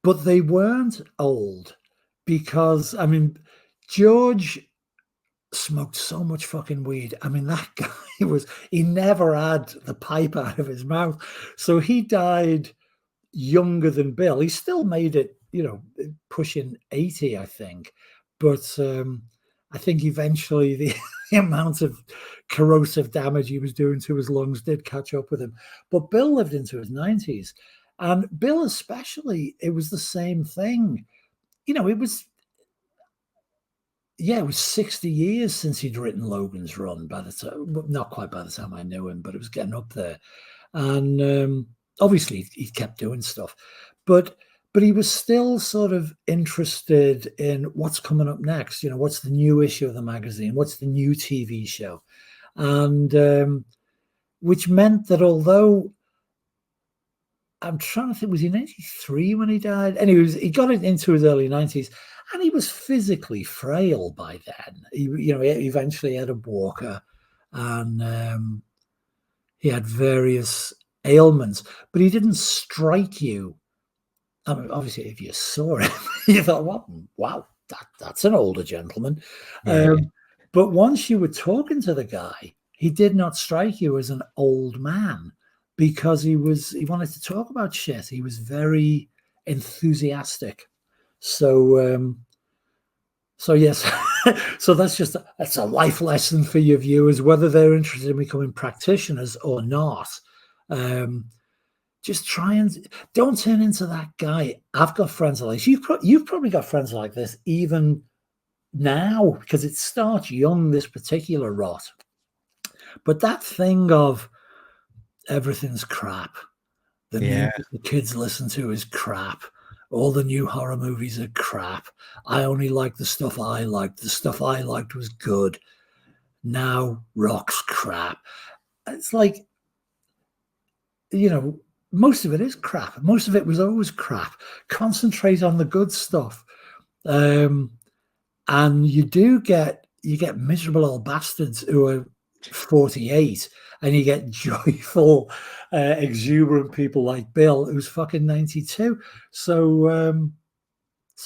but they weren't old because, I mean, George smoked so much fucking weed. I mean, that guy he never had the pipe out of his mouth. So he died younger than Bill. He still made it, pushing 80, I think. But I think eventually the amount of corrosive damage he was doing to his lungs did catch up with him. But Bill lived into his 90s. And Bill especially, it was the same thing. It was 60 years since he'd written Logan's Run by the time, well, not quite by the time I knew him, but it was getting up there. And obviously he kept doing stuff, but he was still sort of interested in what's coming up next. What's the new issue of the magazine? What's the new TV show? And which meant that although I'm trying to think, was he 93 when he died? Anyways, he got it into his early 90s. And he was physically frail by then. He eventually had a walker, and he had various ailments, but he didn't strike you. I mean, obviously, if you saw him, you thought, "Well, wow, that's an older gentleman." Yeah. But once you were talking to the guy, he did not strike you as an old man because he wanted to talk about shit. He was very enthusiastic. So yes, so that's a life lesson for your viewers, whether they're interested in becoming practitioners or not. Just try and don't turn into that guy. I've got friends like this. You've probably got friends like this even now because it starts young, this particular rot. But that thing of everything's crap. The music the kids listen to is crap. All the new horror movies are crap. I only like the stuff I liked. The stuff I liked was good. Now rock's crap. It's like, most of it is crap. Most of it was always crap. Concentrate on the good stuff. And you get miserable old bastards who are 48, and you get joyful, exuberant people like Bill, who's fucking 92. So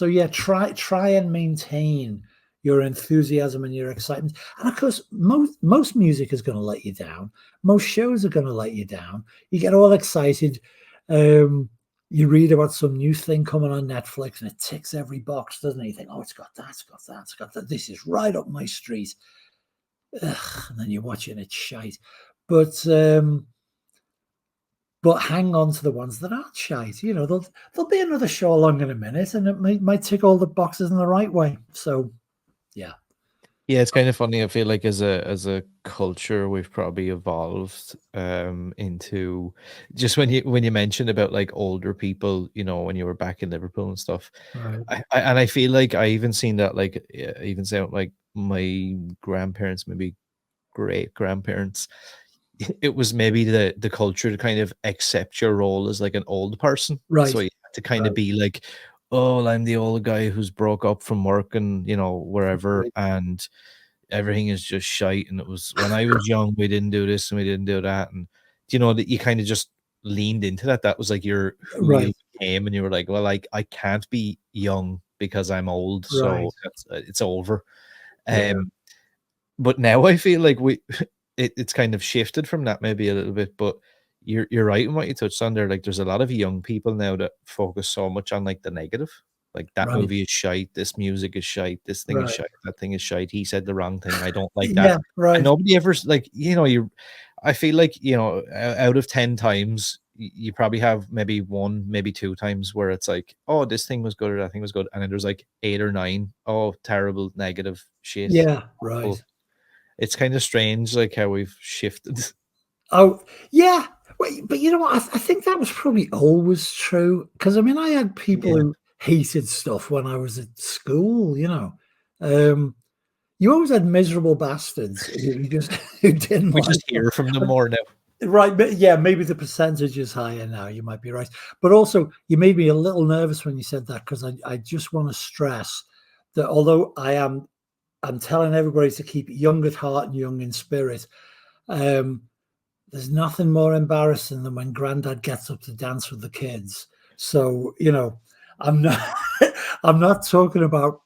yeah, try and maintain your enthusiasm and your excitement. And of course, most music is going to let you down. Most shows are going to let you down. You get all excited. You read about some new thing coming on Netflix, and it ticks every box, doesn't it? You think, oh, it's got that, it's got that, it's got that. This is right up my street. Ugh, and then you watch it and it's shite. But hang on to the ones that aren't shite. There'll be another show along in a minute, and it might tick all the boxes in the right way. So, yeah. Yeah, it's kind of funny. I feel like as a culture, we've probably evolved into just when you mentioned about like older people, when you were back in Liverpool and stuff. Right. And I feel like I even seen that like even sound like my grandparents, maybe great grandparents. It was maybe the culture to kind of accept your role as like an old person. Right. So you had to kind of be like, oh, I'm the old guy who's broke up from work and wherever, and everything is just shite. And it was when I was young, we didn't do this and we didn't do that. And that you kind of just leaned into that. That was like who you became, and you were like, well, I can't be young because I'm old, so it's over. But now I feel like it's kind of shifted from that maybe a little bit, but you're right in what you touched on there. Like there's a lot of young people now that focus so much on like the negative. Like that movie is shite, this music is shite, this thing is shite, that thing is shite. He said the wrong thing. I don't like that. And nobody ever like, I feel like, out of 10 times, you probably have maybe 1, maybe 2 times where it's like, oh, this thing was good or that thing was good. And then there's like 8 or 9, oh, terrible, negative shit. Yeah, right. Well, it's kind of strange, like how we've shifted. Oh, yeah. But you know what? I think that was probably always true. Because, I mean, I had people hated stuff when I was at school. You always had miserable bastards who just who didn't We like just them. hear from them more now. Right, but yeah, maybe the percentage is higher now. You might be right, but also you made me a little nervous when you said that, because I just want to stress that although I'm telling everybody to keep young at heart and young in spirit. There's nothing more embarrassing than when Granddad gets up to dance with the kids. So I'm not I'm not talking about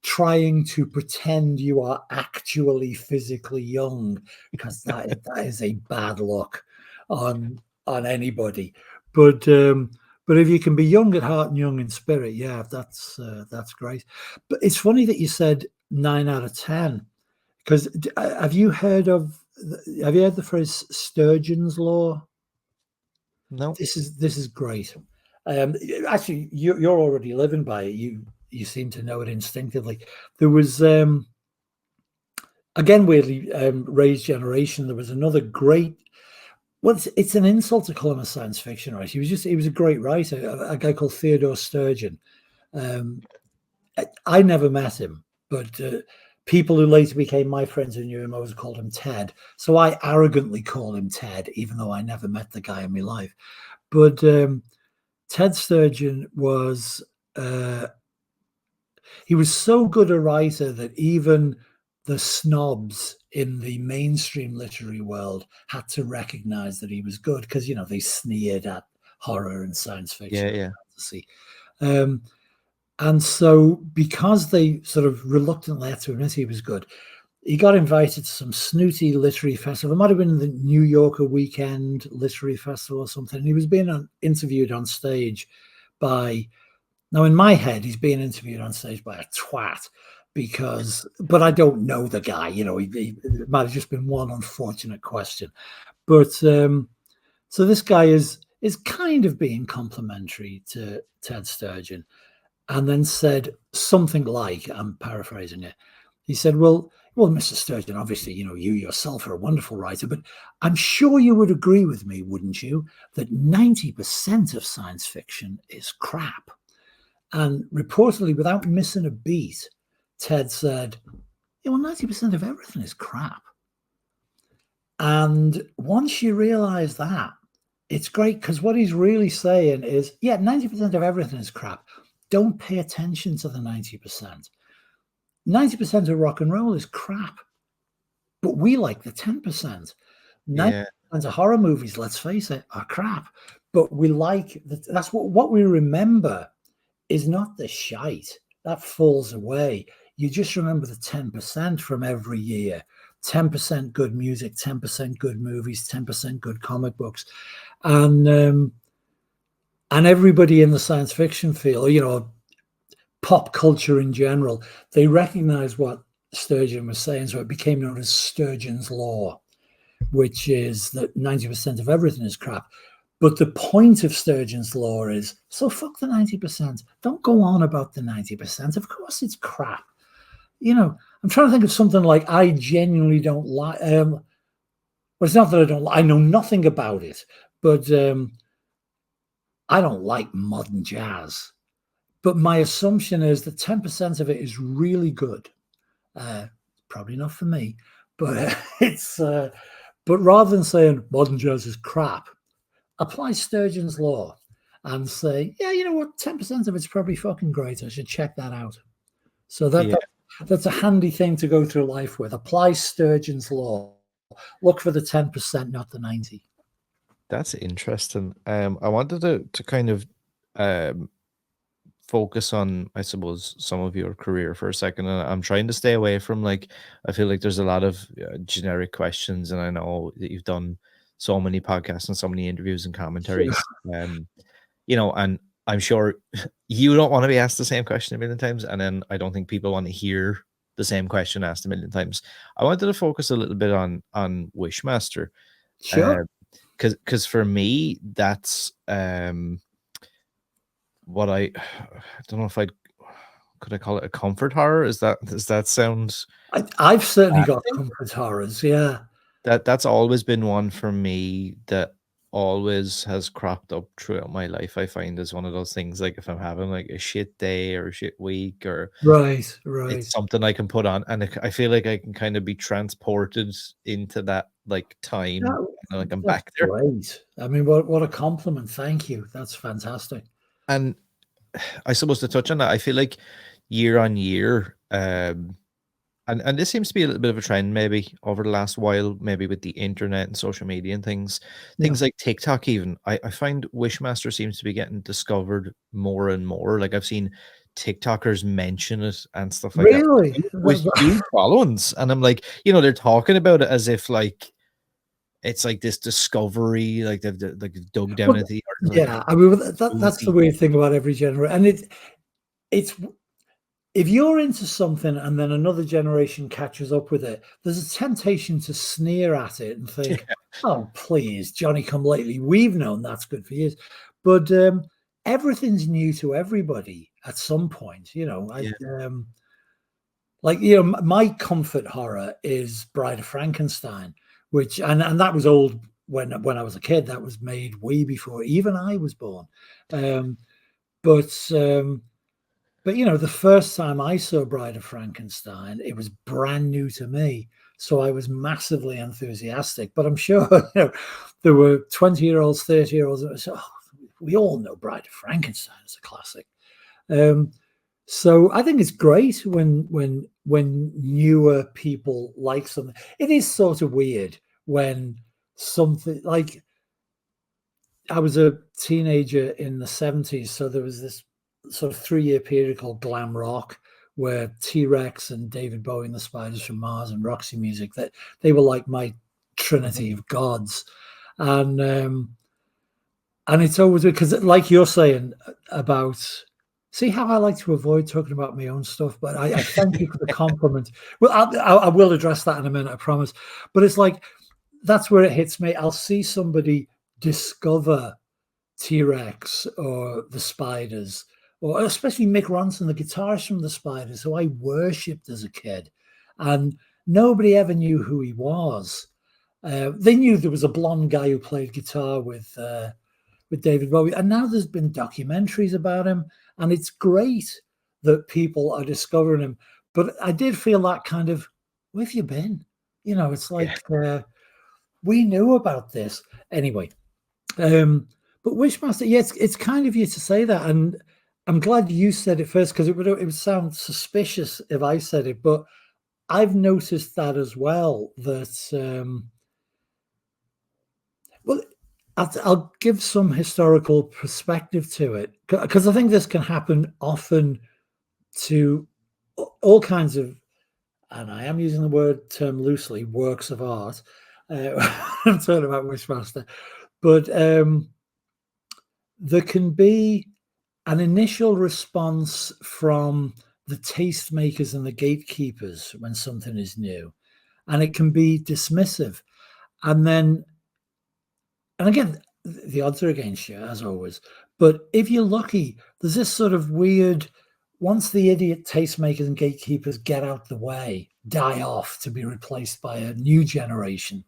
trying to pretend you are actually physically young, because that is a bad look on anybody. But if you can be young at heart and young in spirit, yeah, that's great. But it's funny that you said 9 out of 10, because have you heard the phrase Sturgeon's law? No. This is great. Actually, you're already living by it. You seem to know it instinctively. There was again, weirdly, Ray's generation. There was another great. Well, it's an insult to call him a science fiction writer. He was a great writer, a guy called Theodore Sturgeon. I never met him, but people who later became my friends who knew him always called him Ted. So I arrogantly call him Ted, even though I never met the guy in my life. But Ted Sturgeon was he was so good a writer that even the snobs in the mainstream literary world had to recognize that he was good, because they sneered at horror and science fiction Yeah, and fantasy. And so, because they sort of reluctantly had to admit he was good, he got invited to some snooty literary festival. It might have been the New Yorker Weekend Literary Festival or something. And he was being interviewed on stage by, now in my head, he's being interviewed on stage by a twat, but I don't know the guy. He it might have just been one unfortunate question. But so this guy is kind of being complimentary to Ted Sturgeon, and then said something like, I'm paraphrasing it. He said, well, Mr. Sturgeon, obviously, you yourself are a wonderful writer, but I'm sure you would agree with me, wouldn't you, that 90% of science fiction is crap. And reportedly, without missing a beat, Ted said, yeah, well, 90% of everything is crap. And once you realize that, it's great, because what he's really saying is, yeah, 90% of everything is crap. Don't pay attention to the 90%. 90% of rock and roll is crap, but we like the 10%. 90% of horror movies, let's face it, are crap, but we like that's what we remember is not the shite that falls away. You just remember the 10% from every year. 10% good music, 10% good movies, 10% good comic books, and everybody in the science fiction field, pop culture in general, they recognize what Sturgeon was saying, so it became known as Sturgeon's law, which is that 90% of everything is crap. But the point of Sturgeon's law is, so fuck the 90%. Don't go on about the 90%. Of course it's crap. I'm trying to think of something like I genuinely don't like. Well, it's not that I don't. I know nothing about it, but I don't like modern jazz. But my assumption is that 10% of it is really good. Probably not for me, but it's. But rather than saying modern jazz is crap, apply Sturgeon's law and say, yeah, you know what, 10% of it's probably fucking great. I should check that out. So that's a handy thing to go through life with. Apply Sturgeon's law. Look for the 10%, not the 90%. That's interesting. I wanted to kind of focus on, I suppose, some of your career for a second, and I'm trying to stay away from I feel like there's a lot of generic questions, and I know that you've done so many podcasts and so many interviews and commentaries. And I'm sure you don't want to be asked the same question a million times, and then I don't think people want to hear the same question asked a million times. I wanted to focus a little bit on Wishmaster. Sure. Because for me, that's what I don't know if could I call it a comfort horror? Does that sound? I've certainly got comfort horrors. Yeah. That's always been one for me that always has cropped up throughout my life. I find is one of those things, like if I'm having like a shit day or a shit week, or Right, it's right. something I can put on, and I feel like I can kind of be transported into that like time, That, and like I'm that's back there. great. I mean, what a compliment. Thank you. That's fantastic. And I suppose to touch on that, I feel like year on year, and this seems to be a little bit of a trend maybe over the last while, maybe with the internet and social media and Yeah. things like TikTok even. I find Wishmaster seems to be getting discovered more and more. Like I've seen TikTokers mention it and stuff like that Really? with huge followings. And I'm like, they're talking about it as if like it's like this discovery, like they've like dug down Well, into the art, like yeah. I mean, so that's the deep. weird thing about every generation, and it's if you're into something and then another generation catches up with it, there's a temptation to sneer at it and think, "Oh, please, Johnny come lately. We've known that's good for years." But everything's new to everybody at some point. Yeah. My comfort horror is Bride of Frankenstein, which and that was old when I was a kid. That was made way before even I was born. Um, but the first time I saw Bride of Frankenstein, it was brand new to me. So I was massively enthusiastic. But I'm sure there were 20-year-olds, 30-year-olds that said, "Oh, we all know Bride of Frankenstein is a classic." Um, so I think it's great when newer people like something. It is sort of weird when something like I was a teenager in the 70s, so there was this sort of 3-year period called glam rock where T-Rex and David Bowie and the Spiders from Mars and Roxy Music, that they were like my trinity of gods. And it's always because, like you're saying about, see how I like to avoid talking about my own stuff, but I thank you for the compliment. Well, I will address that in a minute, I promise. But it's like that's where it hits me. I'll see somebody discover T-Rex or the Spiders, or especially Mick Ronson, the guitarist from the Spiders, who I worshipped as a kid, and nobody ever knew who he was. They knew there was a blonde guy who played guitar with David Bowie, and now there's been documentaries about him, and it's great that people are discovering him. But I did feel that kind of, where have you been? It's Yeah. like we knew about this anyway. But Wishmaster, yeah, it's kind of you to say that, and I'm glad you said it first because it would sound suspicious if I said it, but I've noticed that as well. Well, I'll give some historical perspective to it because I think this can happen often to all kinds of, and I am using the word term loosely, works of art. I'm talking about Wishmaster, but there can be an initial response from the tastemakers and the gatekeepers when something is new, and it can be dismissive. And again, the odds are against you, as always. But if you're lucky, there's this sort of weird, once the idiot tastemakers and gatekeepers get out the way, die off to be replaced by a new generation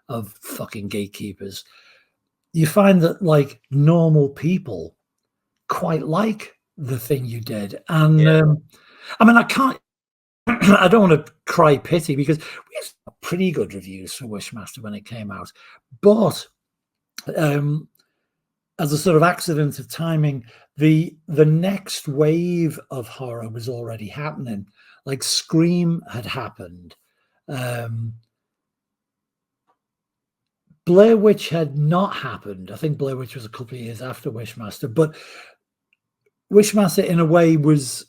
of fucking gatekeepers, you find that like normal people quite like the thing you did. And Yeah. I mean, I can't, I don't want to cry pity because we have pretty good reviews for Wishmaster when it came out. But as a sort of accident of timing, the next wave of horror was already happening. Like Scream had happened. Blair Witch had not happened. I think Blair Witch was a couple of years after Wishmaster, but Wishmaster in a way was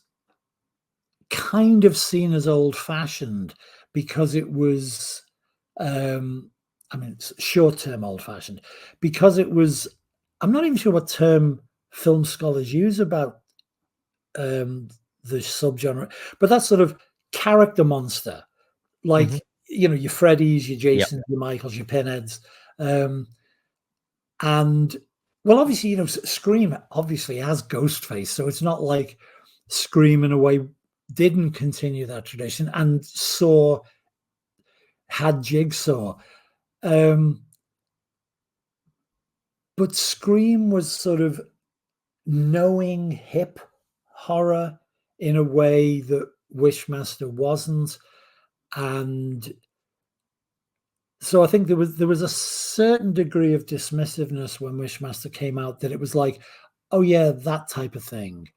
kind of seen as old-fashioned because it was I mean, it's short-term old-fashioned because it was, I'm not even sure what term film scholars use about the subgenre, but that sort of character monster, like Mhm. your Freddys, your Yeah. Jasons, your Michaels, your Pinheads, and well, obviously, Scream obviously has Ghostface, so it's not like Scream in a way didn't continue that tradition, and Saw had Jigsaw. Um, but Scream was sort of knowing hip horror in a way that Wishmaster wasn't. And so I think there was a certain degree of dismissiveness when Wishmaster came out, that it was like, oh yeah, that type of thing.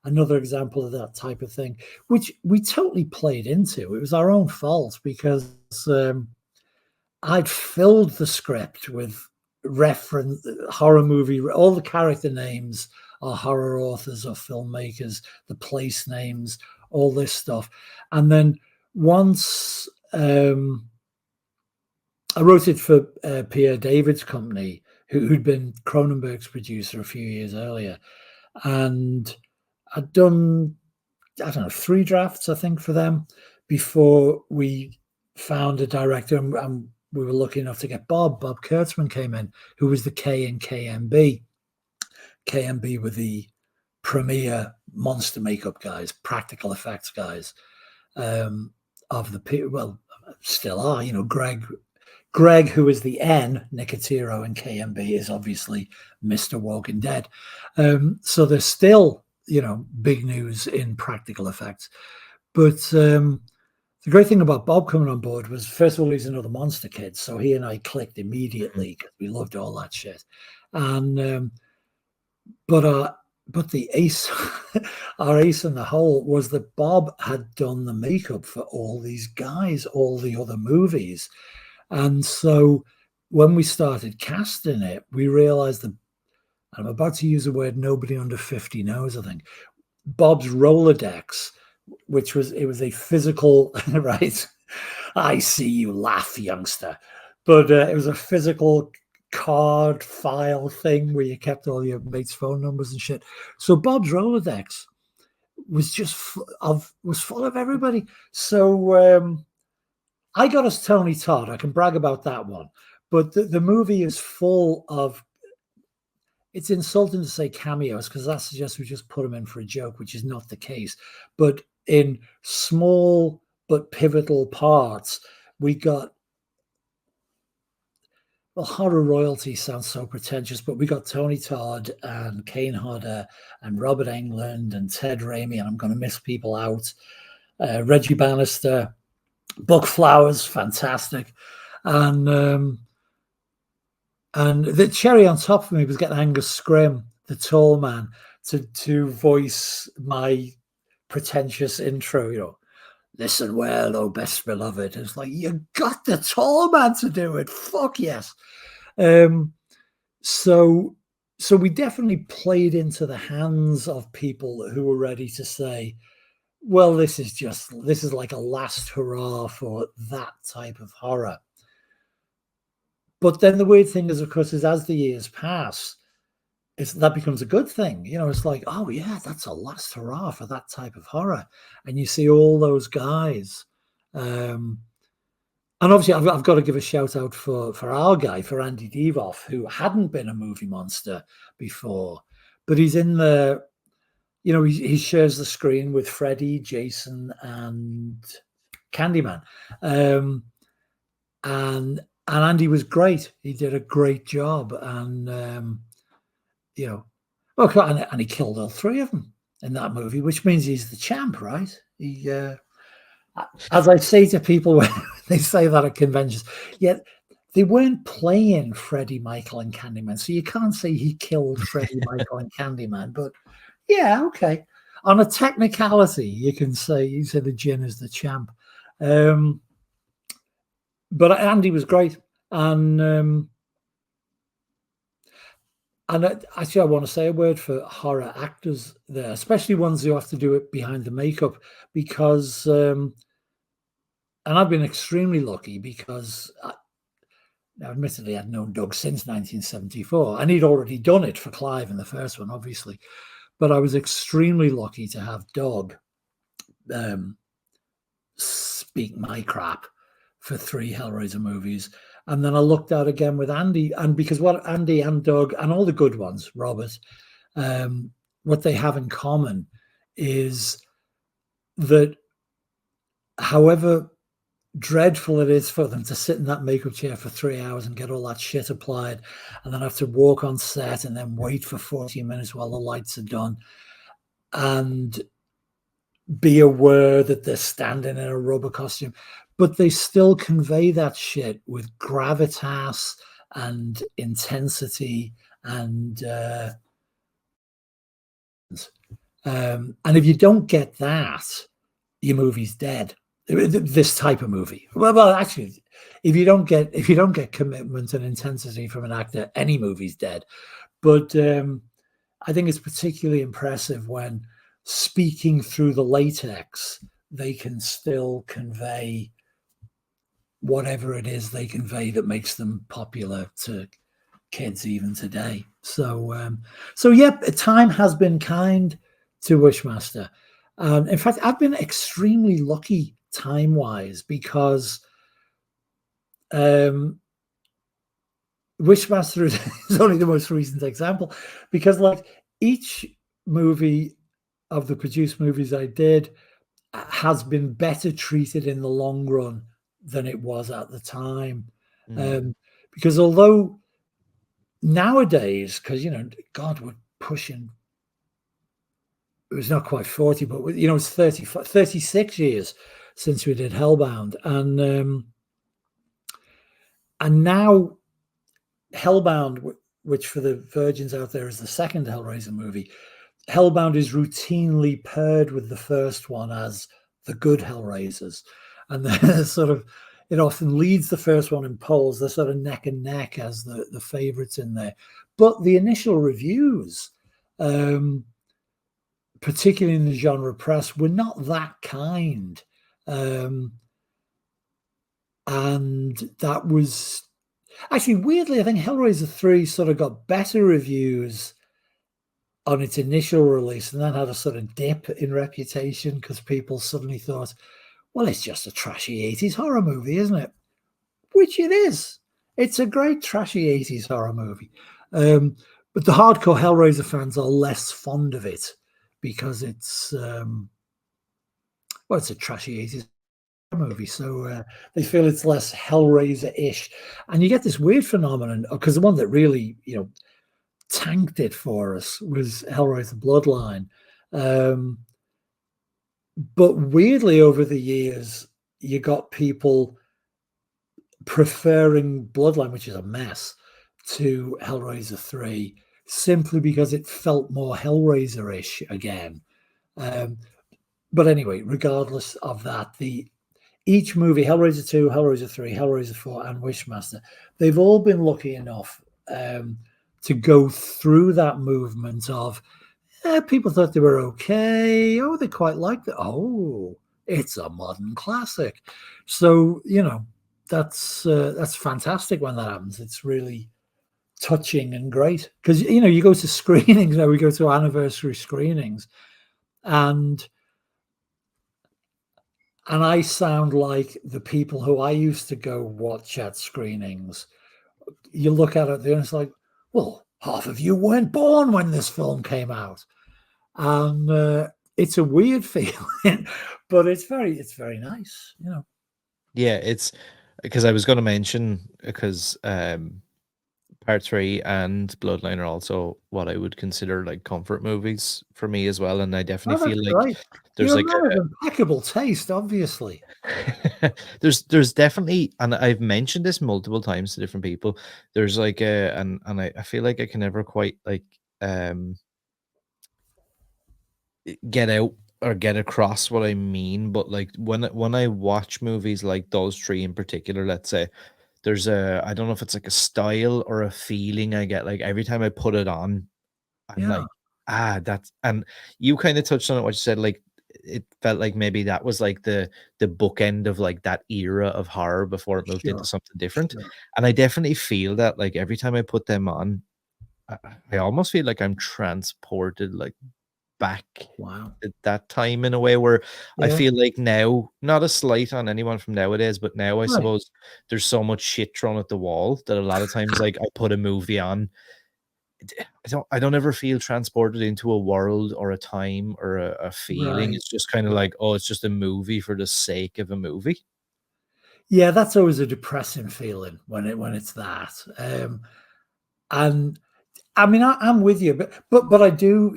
Another example of that type of thing, which we totally played into. It was our own fault, because I'd filled the script with reference horror movie. All the character names are horror authors or filmmakers, the place names, all this stuff. And then once I wrote it for Pierre David's company, who'd been Cronenberg's producer a few years earlier. And I'd done, I don't know, 3 drafts, I think, for them before we found a director. And we were lucky enough to get Bob Kurtzman came in, who was the K in KMB. KMB were the premier monster makeup guys, practical effects guys of the, well, still are, you know, Greg, who is the N, Nicotero in KMB, is obviously Mr. Walking Dead. So there's still, you know, big news in practical effects. But the great thing about Bob coming on board was, first of all, he's another monster kid. So he and I clicked immediately, because we loved all that shit. And but the ace, our ace in the hole was that Bob had done the makeup for all these guys, all the other movies. And so when we started casting it, we realized that, I'm about to use a word nobody under 50 knows, I think, Bob's Rolodex, which was, it was a physical, right? I see you laugh, youngster. But it was a physical card file thing where you kept all your mates' phone numbers and shit. So Bob's Rolodex was just was full of everybody. So I got us Tony Todd. I can brag about that one. But the movie is full of, it's insulting to say cameos, because that suggests we just put them in for a joke, which is not the case. But in small but pivotal parts, we got, well, horror royalty sounds so pretentious, but we got Tony Todd and Kane Hodder and Robert Englund and Ted Raimi, and I'm going to miss people out. Reggie Bannister, Buck Flowers, fantastic. And the cherry on top for me was getting Angus Scrimm, the tall man, to voice my pretentious intro, you know, listen well, oh best beloved. It's like, you got the tall man to do it. Fuck yes. So we definitely played into the hands of people who were ready to say, well, this is like a last hurrah for that type of horror. But then the weird thing is, of course, is as the years pass, that becomes a good thing. You know, it's like, oh yeah, that's a last hurrah for that type of horror. And you see all those guys. And obviously I've got to give a shout out for our guy, for Andy Devoff, who hadn't been a movie monster before, but he's in the, you know, he shares the screen with Freddy, Jason, and Candyman. And Andy was great. He did a great job. And, you know, well, and he killed all 3 of them in that movie, which means he's the champ, right? He, as I say to people when they say that at conventions, yet they weren't playing Freddy, Michael, and Candyman. So you can't say he killed Freddy, Michael, and Candyman. But yeah, okay. On a technicality, you can say the Djinn is the champ. But Andy was great. And actually, I want to say a word for horror actors there, especially ones who have to do it behind the makeup, because, and I've been extremely lucky because, admittedly, I'd known Doug since 1974, and he'd already done it for Clive in the first one, obviously. But I was extremely lucky to have Doug speak my crap for 3 Hellraiser movies. And then I looked out again with Andy, and because what Andy and Doug and all the good ones, Robert, what they have in common is that however dreadful it is for them to sit in that makeup chair for 3 hours and get all that shit applied, and then have to walk on set and then wait for 40 minutes while the lights are done, and be aware that they're standing in a rubber costume, but they still convey that shit with gravitas and intensity and and if you don't get that, your movie's dead. This type of movie. Well, actually, if you don't get commitment and intensity from an actor, any movie's dead. But I think it's particularly impressive when, speaking through the latex, they can still convey whatever it is they convey that makes them popular to kids even today. So yep, time has been kind to Wishmaster. In fact, I've been extremely lucky time-wise because Wishmaster is only the most recent example, because like each movie of the produced movies I did has been better treated in the long run than it was at the time. Because although nowadays, because, God, we're pushing, it was not quite 40, but, it's 36 years since we did Hellbound. And now Hellbound, which for the virgins out there is the second Hellraiser movie, Hellbound is routinely paired with the first one as the good Hellraisers. And they're sort of, it often leads the first one in polls. They're sort of neck and neck as the favorites in there. But the initial reviews, particularly in the genre press, were not that kind. And that was actually, weirdly, I think Hellraiser 3 sort of got better reviews on its initial release, and then had a sort of dip in reputation because people suddenly thought, well, it's just a trashy 80s horror movie, isn't it? Which it is. It's a great trashy 80s horror movie. But the hardcore Hellraiser fans are less fond of it because it's, it's a trashy 80s movie, so they feel it's less Hellraiser-ish. And you get this weird phenomenon, because the one that really, tanked it for us was Hellraiser Bloodline. But weirdly, over the years, you got people preferring Bloodline, which is a mess, to Hellraiser 3, simply because it felt more Hellraiser-ish again. But anyway, regardless of that, each movie, Hellraiser 2, Hellraiser 3, Hellraiser 4, and Wishmaster, they've all been lucky enough to go through that movement of, people thought they were okay. Oh, they quite liked it. Oh, it's a modern classic. So, that's fantastic when that happens. It's really touching and great. Because, you go to screenings now, we go to anniversary screenings, and I sound like the people who I used to go watch at screenings. You look at it and it's like, well, half of you weren't born when this film came out. And it's a weird feeling, but it's very nice, Yeah, it's because I was going to mention, because Part 3 and Bloodline are also what I would consider like comfort movies for me as well, and I definitely feel like right. there's You're a like man of impeccable taste, obviously. there's definitely, and I've mentioned this multiple times to different people, there's like and I feel like I can never quite like get out or get across what I mean, but like when I watch movies like those three in particular, let's say, there's I don't know if it's like a style or a feeling I get, like every time I put it on, I'm Yeah, like, that's, and you kind of touched on it, what you said, like it felt like maybe that was like the bookend of like that era of horror before it moved into sure, something different. sure. And I definitely feel that, like every time I put them on, I almost feel like I'm transported like back Wow. at that time in a way where I Yeah, feel like now, not a slight on anyone from nowadays, but now I right, suppose there's so much shit thrown at the wall that a lot of times, like I put a movie on, I don't ever feel transported into a world or a time or a feeling. right, It's just kind of right. like, oh, it's just a movie for the sake of a movie. Yeah, that's always a depressing feeling when it's that. And I mean, I'm with you, but I do,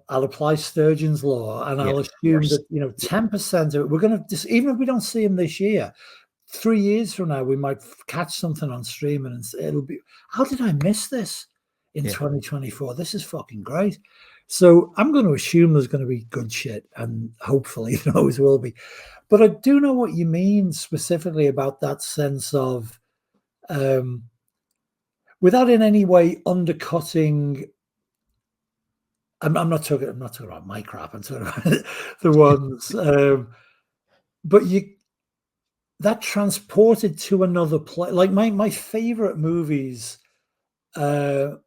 I'll apply Sturgeon's law, and Yeah, I'll of assume course. that 10% of it we're going to just, even if we don't see him this year, 3 years from now we might catch something on streaming, and it'll be, how did I miss this in Yeah. 2024? This is fucking great. So I'm going to assume there's going to be good shit, and hopefully there always will be. But I do know what you mean specifically about that sense of, um, without in any way undercutting. I'm not talking. I'm not talking about my crap. I'm talking about the ones. But that transported to another place. Like my favorite movies. Well,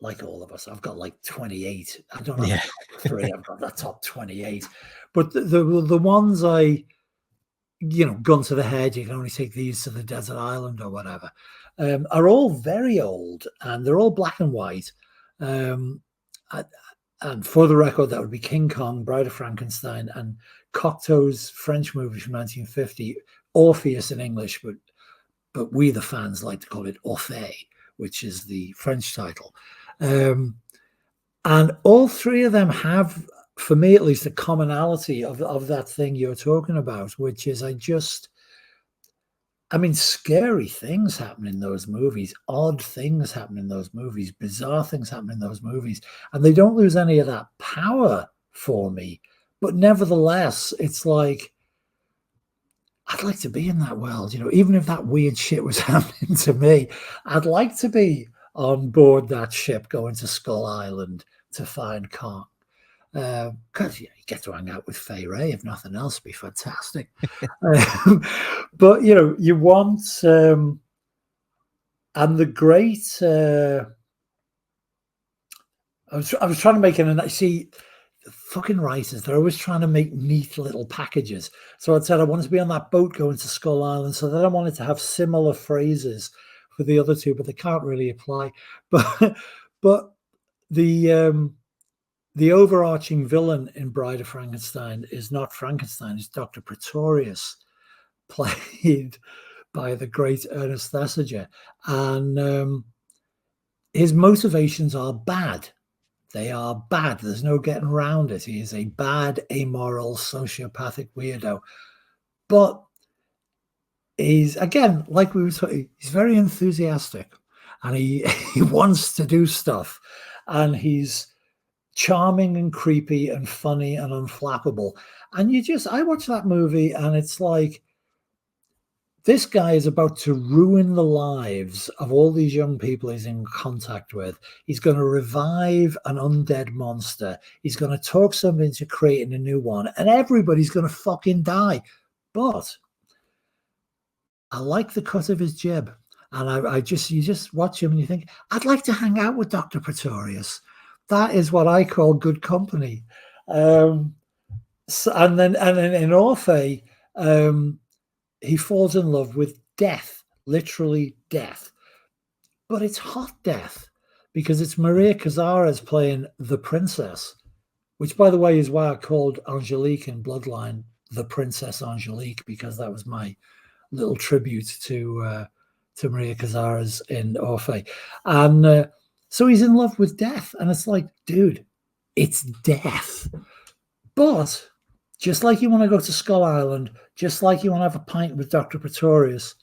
like all of us, I've got like 28. I don't have Yeah. a top three. I've got that top 28. But the ones gun to the head, you can only take these to the desert island or whatever, are all very old, and they're all black and white. Um, and for the record, that would be King Kong, Bride of Frankenstein, and Cocteau's French movie from 1950, Orpheus in English, but we, the fans, like to call it Orphée, which is the French title. And all three of them have, for me at least, a commonality of that thing you're talking about, which is scary things happen in those movies, odd things happen in those movies, bizarre things happen in those movies, and they don't lose any of that power for me. But nevertheless, it's like, I'd like to be in that world, even if that weird shit was happening to me. I'd like to be on board that ship going to Skull Island to find Kong. Because you get to hang out with Fay Ray, if nothing else, be fantastic. But you want, and the great. I was trying to make an. See, fucking writers, they're always trying to make neat little packages. So I said I wanted to be on that boat going to Skull Island, so then I wanted to have similar phrases for the other two, but they can't really apply. But the overarching villain in Bride of Frankenstein is not Frankenstein, it's Dr. Pretorius, played by the great Ernest Thesiger. And his motivations are bad. They are bad. There's no getting around it. He is a bad, amoral, sociopathic weirdo. But he's, again, like we were talking, he's very enthusiastic, and he wants to do stuff. And he's charming and creepy and funny and unflappable. And I watch that movie, and it's like, this guy is about to ruin the lives of all these young people he's in contact with. He's going to revive an undead monster. He's going to talk somebody into creating a new one, and everybody's going to fucking die. But I like the cut of his jib. And you just watch him and you think, I'd like to hang out with Dr. Pretorius. That is what I call good company. And then in Orphe, he falls in love with death, literally death. But it's hot death, because it's Maria Cazares playing the princess, which, by the way, is why I called Angelique in Bloodline the Princess Angelique, because that was my little tribute to Maria Cazares in Orphe. And so he's in love with death. And it's like, dude, it's death. But just like you want to go to Skull Island, just like you want to have a pint with Dr. Pretorius,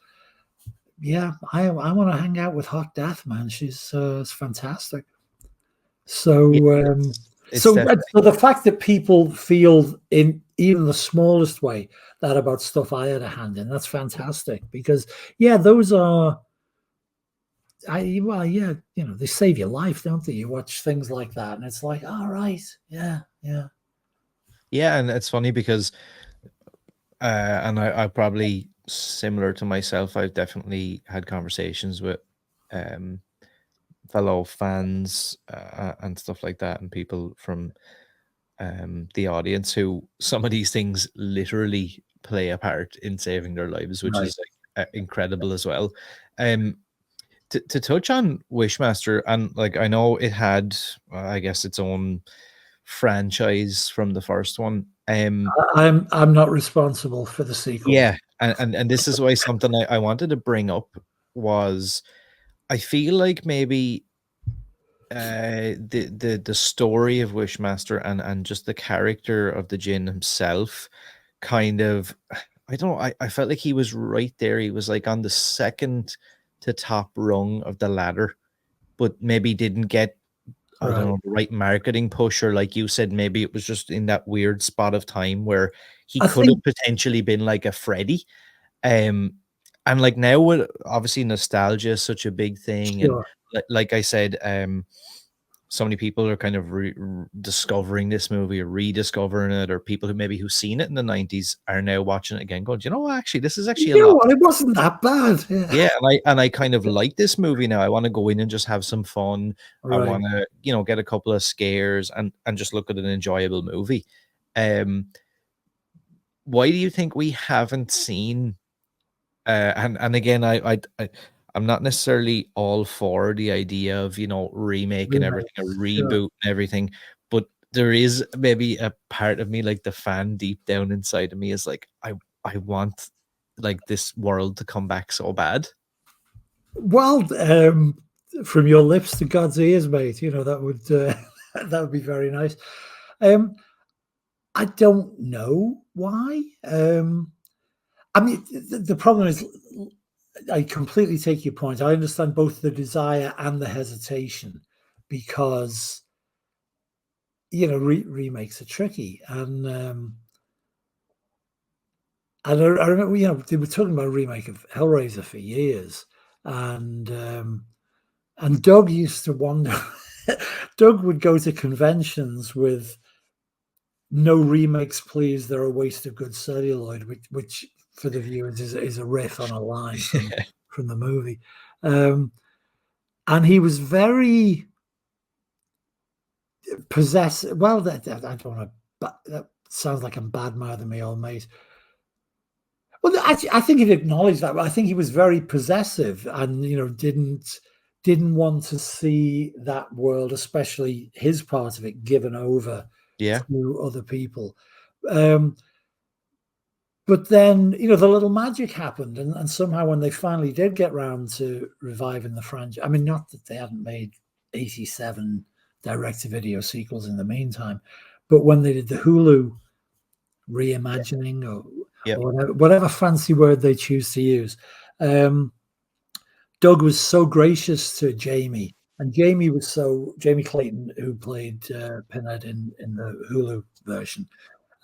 yeah, I want to hang out with Hot Death, man. She's fantastic. So, Yeah, it's so definitely. the fact that people feel in even the smallest way that about stuff I had a hand in, that's fantastic. Because those are, they save your life, don't they? You watch things like that, and it's like, all right, yeah. Yeah, and it's funny because and I probably, similar to myself, I've definitely had conversations with fellow fans and stuff like that, and people from the audience who some of these things literally play a part in saving their lives, which Right. is like incredible as well. To touch on Wishmaster, and like, I know it had, I guess, its own franchise from the first one. I'm not responsible for the sequel. Yeah, and this is why something I wanted to bring up was, I feel like maybe the story of Wishmaster and just the character of the Jinn himself kind of, I don't know, I felt like he was right there. He was like on the second to top rung of the ladder, but maybe didn't get, I don't Right. know, the right marketing push, or like you said, maybe it was just in that weird spot of time where he I could have think potentially been like a Freddy. Um, and like now, with obviously nostalgia is such a big thing, and sure. like I said, so many people are kind of discovering this movie or rediscovering it, or people who maybe who've seen it in the 90s are now watching it again, going, "Do you know what? Actually, this is actually a You know lot." what? It wasn't that bad. Yeah. Yeah, and I kind of like this movie now. I want to go in and just have some fun. I Right. want to, get a couple of scares and just look at an enjoyable movie. Um, why do you think we haven't seen? And again, I'm not necessarily all for the idea of remaking everything, a Remakes. Sure. reboot and everything, but there is maybe a part of me, like the fan deep down inside of me, is like I want like this world to come back so bad. Well, from your lips to God's ears, mate. That would that would be very nice. Um, I don't know why. I mean, the problem is, I completely take your point. I understand both the desire and the hesitation, because remakes are tricky, and I remember, they were talking about a remake of Hellraiser for years, and Doug used to wonder. Doug would go to conventions with "No remakes, please. They're a waste of good celluloid," which for the viewers is a riff on a line from the movie. Um, and he was very possessive. Well, I don't want to. That sounds like I'm bad mouthing my old mate. Well, I think he'd acknowledged that. But I think he was very possessive, and didn't want to see that world, especially his part of it, given over Yeah, to other people. Um, but then, the little magic happened, and somehow when they finally did get round to reviving the franchise, I mean, not that they hadn't made 87 direct-to-video sequels in the meantime, but when they did the Hulu reimagining, yeah, or whatever fancy word they choose to use, Doug was so gracious to Jamie, and Jamie Clayton, who played Pinhead in the Hulu version.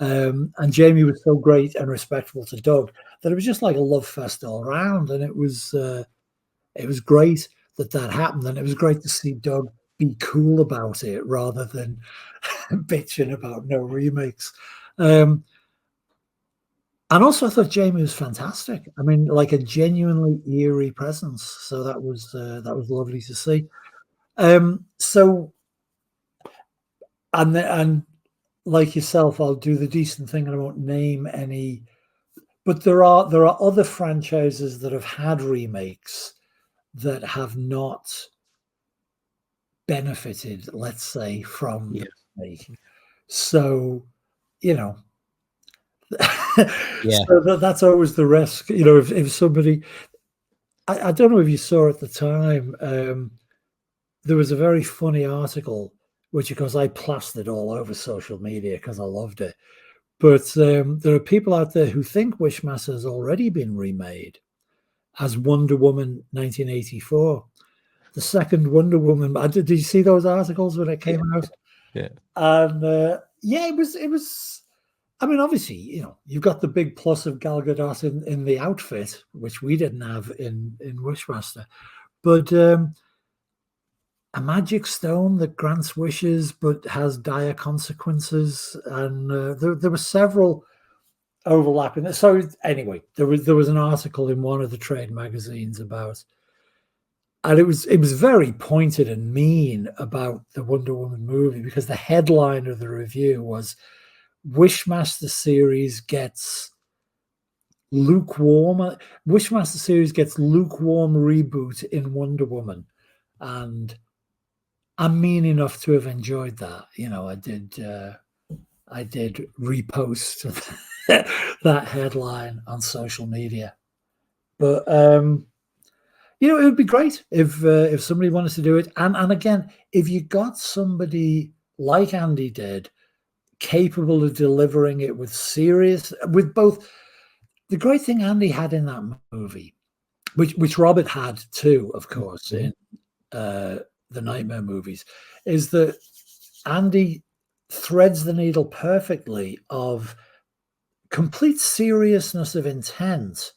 And Jamie was so great and respectful to Doug that it was just like a love fest all around, and it was great that happened, and it was great to see Doug be cool about it rather than bitching about no remakes. Um, and also, I thought Jamie was fantastic. I mean, like a genuinely eerie presence. So that was lovely to see. So and like yourself, I'll do the decent thing and I won't name any. But there are other franchises that have had remakes that have not benefited, let's say, from yeah, the remake. So, you know, yeah, so that's always the risk. If somebody, I don't know if you saw at the time, there was a very funny article, which of course I plastered all over social media because I loved it. But there are people out there who think Wishmaster has already been remade as Wonder Woman 1984. The second Wonder Woman. Did you see those articles when it came out? yeah, And yeah, it was. I mean, obviously, you've got the big plus of Gal Gadot in the outfit, which we didn't have in Wishmaster. But a magic stone that grants wishes but has dire consequences, and there were several overlapping. So anyway, there was an article in one of the trade magazines about, and it was very pointed and mean about the Wonder Woman movie, because the headline of the review was Wishmaster series gets lukewarm. Wishmaster series gets lukewarm reboot in Wonder Woman, and I'm mean enough to have enjoyed that. I did repost that headline on social media. But it would be great if somebody wanted to do it. And again, if you got somebody like Andy did, capable of delivering it with both. The great thing Andy had in that movie, which Robert had too, of course, in the Nightmare movies, is that Andy threads the needle perfectly of complete seriousness of intent,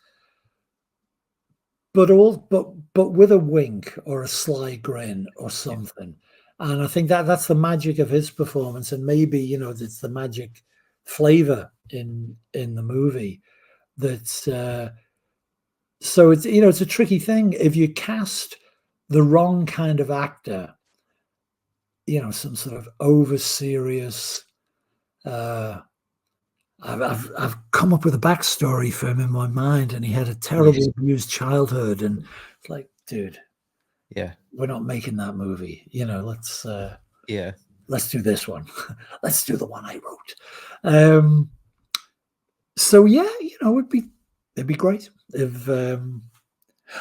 but with a wink or a sly grin or something. And I think that's the magic of his performance, and maybe it's the magic flavor in the movie. That's so it's a tricky thing if you cast the wrong kind of actor, some sort of over serious. I've come up with a backstory for him in my mind, and he had a terribly abused childhood, and it's like, dude, we're not making that movie. Let's do this one. Let's do the one I wrote. So it'd be great if.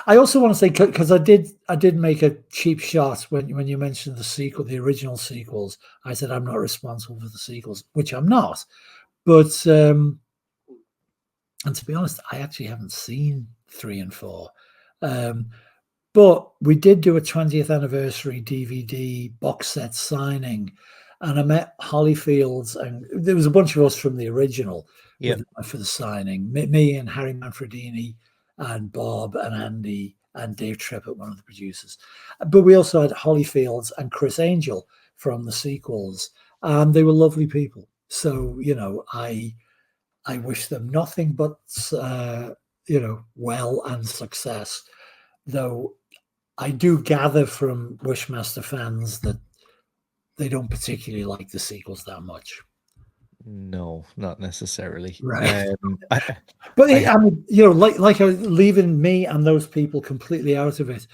I also want to say, because I did make a cheap shot when you mentioned the original sequels. I said I'm not responsible for the sequels, which I'm not. But and to be honest, I actually haven't seen 3 and 4. But we did do a 20th anniversary DVD box set signing, and I met Holyfields, and there was a bunch of us from the original for the signing. Me and Harry Manfredini and Bob and Andy and Dave Trippett, one of the producers. But we also had Holyfields and Chris Angel from the sequels, and they were lovely people. So, I wish them nothing but, well and success. Though I do gather from Wishmaster fans that they don't particularly like the sequels that much. No, not necessarily. Right. But I mean, like leaving me and those people completely out of it.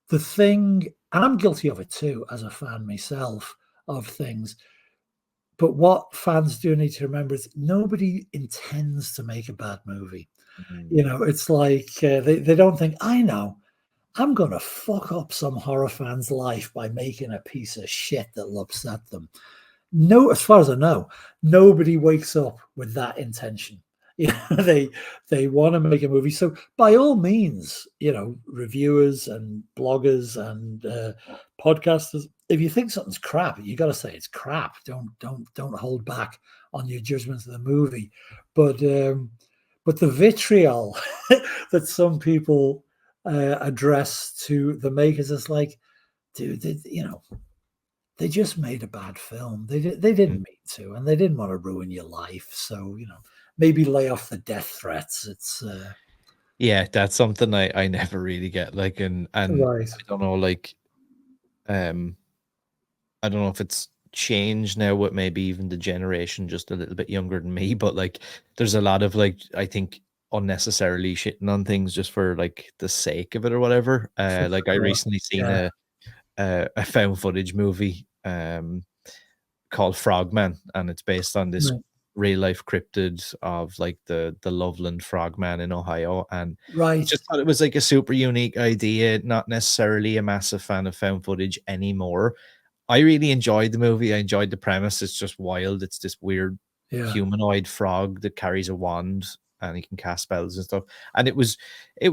The thing, and I'm guilty of it too, as a fan myself of things. But what fans do need to remember is nobody intends to make a bad movie. It's like they don't think, I know, I'm going to fuck up some horror fan's life by making a piece of shit that will upset them. No, as far as I know, nobody wakes up with that intention. They want to make a movie. So by all means, reviewers and bloggers and podcasters, if you think something's crap, you got to say it's crap. Don't hold back on your judgment of the movie. But the vitriol that some people address to the makers is like, dude, they just made a bad film. They didn't mean to, and they didn't want to ruin your life. So maybe lay off the death threats. It's that's something I never really get. Like, and right. I don't know, like, I don't know if it's changed now with maybe even the generation just a little bit younger than me, but like, there's a lot of, like, I think unnecessarily shitting on things just for like the sake of it or whatever. Like, I recently seen a found footage movie called Frogman, and it's based on this real life cryptid of like the Loveland Frogman in Ohio, and just thought it was like a super unique idea. Not necessarily a massive fan of found footage anymore. I really enjoyed the movie. I enjoyed the premise. It's just wild. It's this weird humanoid frog that carries a wand and he can cast spells and stuff. And it was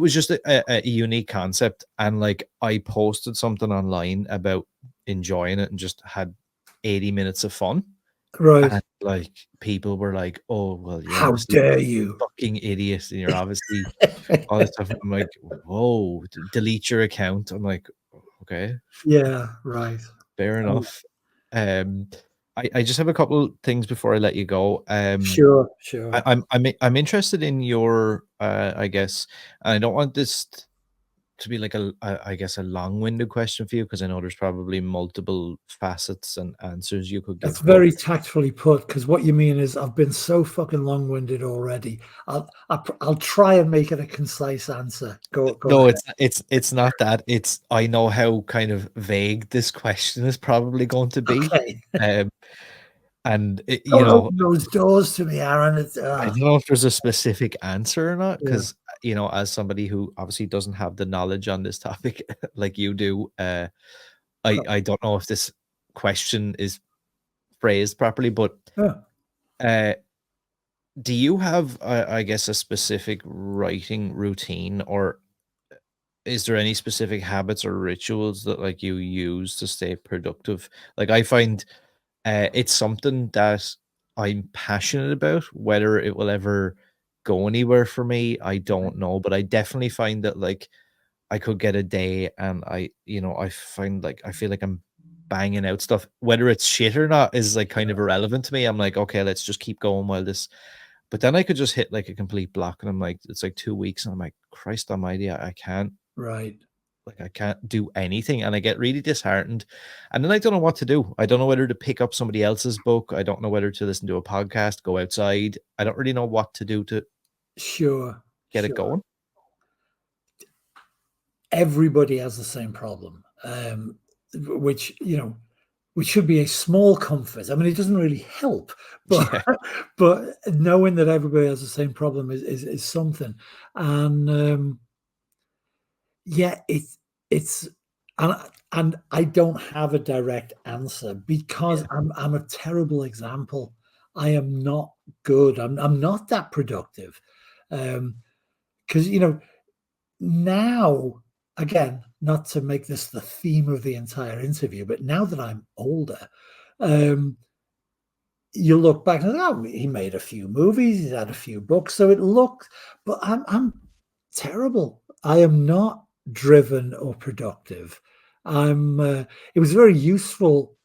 just a unique concept. And like, I posted something online about enjoying it and just had 80 minutes of fun. Right. And like, people were like, "Oh, well, you're how dare you, fucking idiot, and you're obviously all this stuff." I'm like, "Whoa, delete your account." I'm like, okay. Yeah, right. Fair enough. I just have a couple things before I let you go. Sure. I'm interested in your I guess, and I don't want this to be like I guess a long-winded question for you, because I know there's probably multiple facets and answers you could give. That's very tactfully put, because what you mean is I've been so fucking long-winded already. I'll try and make it a concise answer. Go no, ahead. it's not that. It's, I know how kind of vague this question is probably going to be. Okay. And you Don't know, open those doors to me, Aran. It's I don't know if there's a specific answer or not, yeah. because you know, as somebody who obviously doesn't have the knowledge on this topic like you do, I don't know if this question is phrased properly, but Yeah. uh, do you have, I guess, a specific writing routine, or is there any specific habits or rituals that like you use to stay productive? Like I find it's something that I'm passionate about. Whether it will ever go anywhere for me, I don't know. But I definitely find that like I could get a day and I find like I feel like I'm banging out stuff. Whether it's shit or not is like kind of irrelevant to me. I'm like, okay, let's just keep going while this. But then I could just hit like a complete block and I'm like, it's like 2 weeks and I'm like, Christ almighty, I can't Right. like I can't do anything and I get really disheartened. And then I don't know what to do. I don't know whether to pick up somebody else's book. I don't know whether to listen to a podcast, go outside. I don't really know what to do to Sure. get it Sure. going. Everybody has the same problem, which which should be a small comfort. I mean, it doesn't really help, but Yeah. but knowing that everybody has the same problem is something. And yeah, it's and I don't have a direct answer because Yeah. I'm a terrible example. I am not good. I'm not that productive. Because now, again, not to make this the theme of the entire interview, but now that I'm older, um, you look back and oh, he made a few movies, he's had a few books, so it looked. But I'm terrible. I am not driven or productive. I'm. It was very useful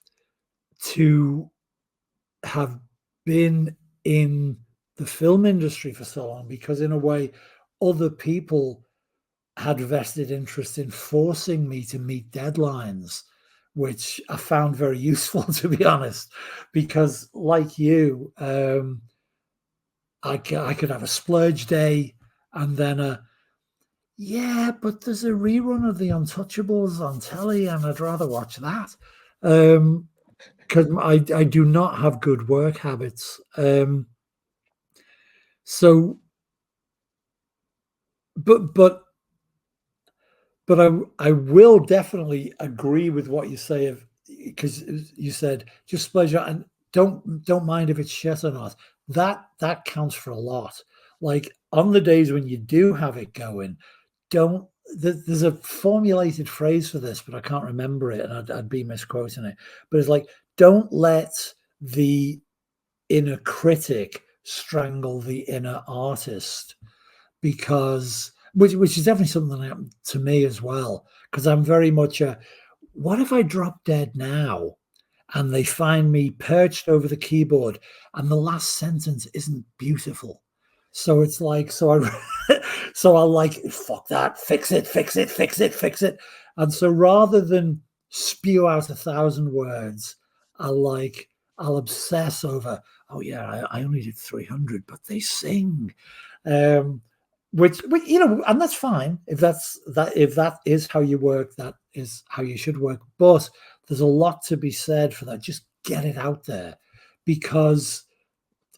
to have been in the film industry for so long because, in a way, other people had vested interest in forcing me to meet deadlines, which I found very useful, to be honest, because like you, I could have a splurge day and then yeah, but there's a rerun of The Untouchables on telly and I'd rather watch that. Because I do not have good work habits. So, but but but I will definitely agree with what you say of because you said just pleasure and don't mind if it's shit or not. That counts for a lot. Like on the days when you do have it going, don't there's a formulated phrase for this, but I can't remember it, and I'd be misquoting it. But it's like don't let the inner critic strangle the inner artist because which is definitely something that happened to me as well. Because I'm very much a what if I drop dead now and they find me perched over the keyboard and the last sentence isn't beautiful? So it's like so I so I'll like fuck that, fix it, fix it, fix it, fix it. And so rather than spew out 1,000 words, I'll obsess over, oh yeah, I only did 300, but they sing. Um, which and that's fine if that is how you work, that is how you should work. But there's a lot to be said for that. Just get it out there, because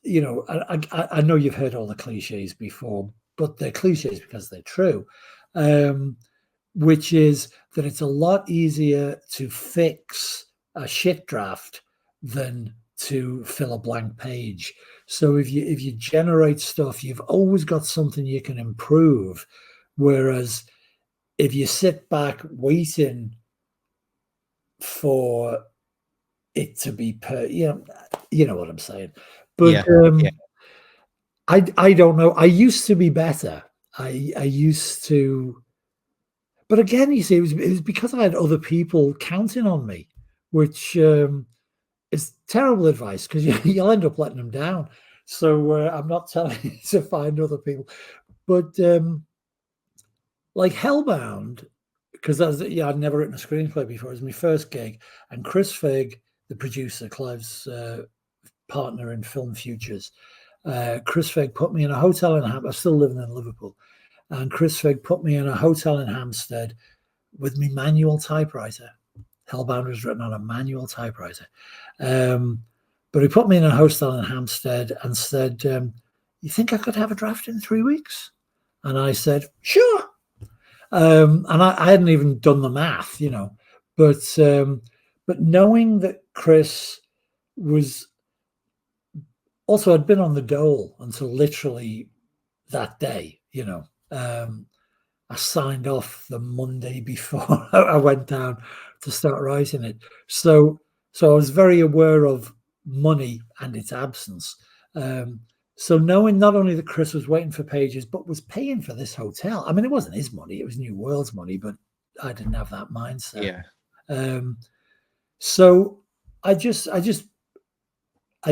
I know you've heard all the cliches before, but they're cliches because they're true. Um, which is that it's a lot easier to fix a shit draft than to fill a blank page. So if you generate stuff, you've always got something you can improve. Whereas if you sit back waiting for it to be you know what I'm saying. But Yeah. Yeah. I don't know. I used to be better. I used to. But again, you see, it was because I had other people counting on me, which is terrible advice because you'll end up letting them down. So I'm not telling you to find other people, but like Hellbound, because I'd never written a screenplay before. It was my first gig, and Chris Figg, the producer, Clive's partner in Film Futures, Chris Figg put me in a hotel in Hampstead. I'm still living in Liverpool, and Chris Figg put me in a hotel in Hampstead with my manual typewriter. Hellbound was written on a manual typewriter. But But he put me in a hostel in Hampstead and said, you think I could have a draft in 3 weeks? And I said, sure. And I hadn't even done the math, but knowing that Chris was also, I'd been on the dole until literally that day, I signed off the Monday before I went down to start writing it. So I was very aware of money and its absence. So knowing not only that Chris was waiting for pages, but was paying for this hotel. I mean, it wasn't his money; it was New World's money, but I didn't have that mindset. Yeah. So I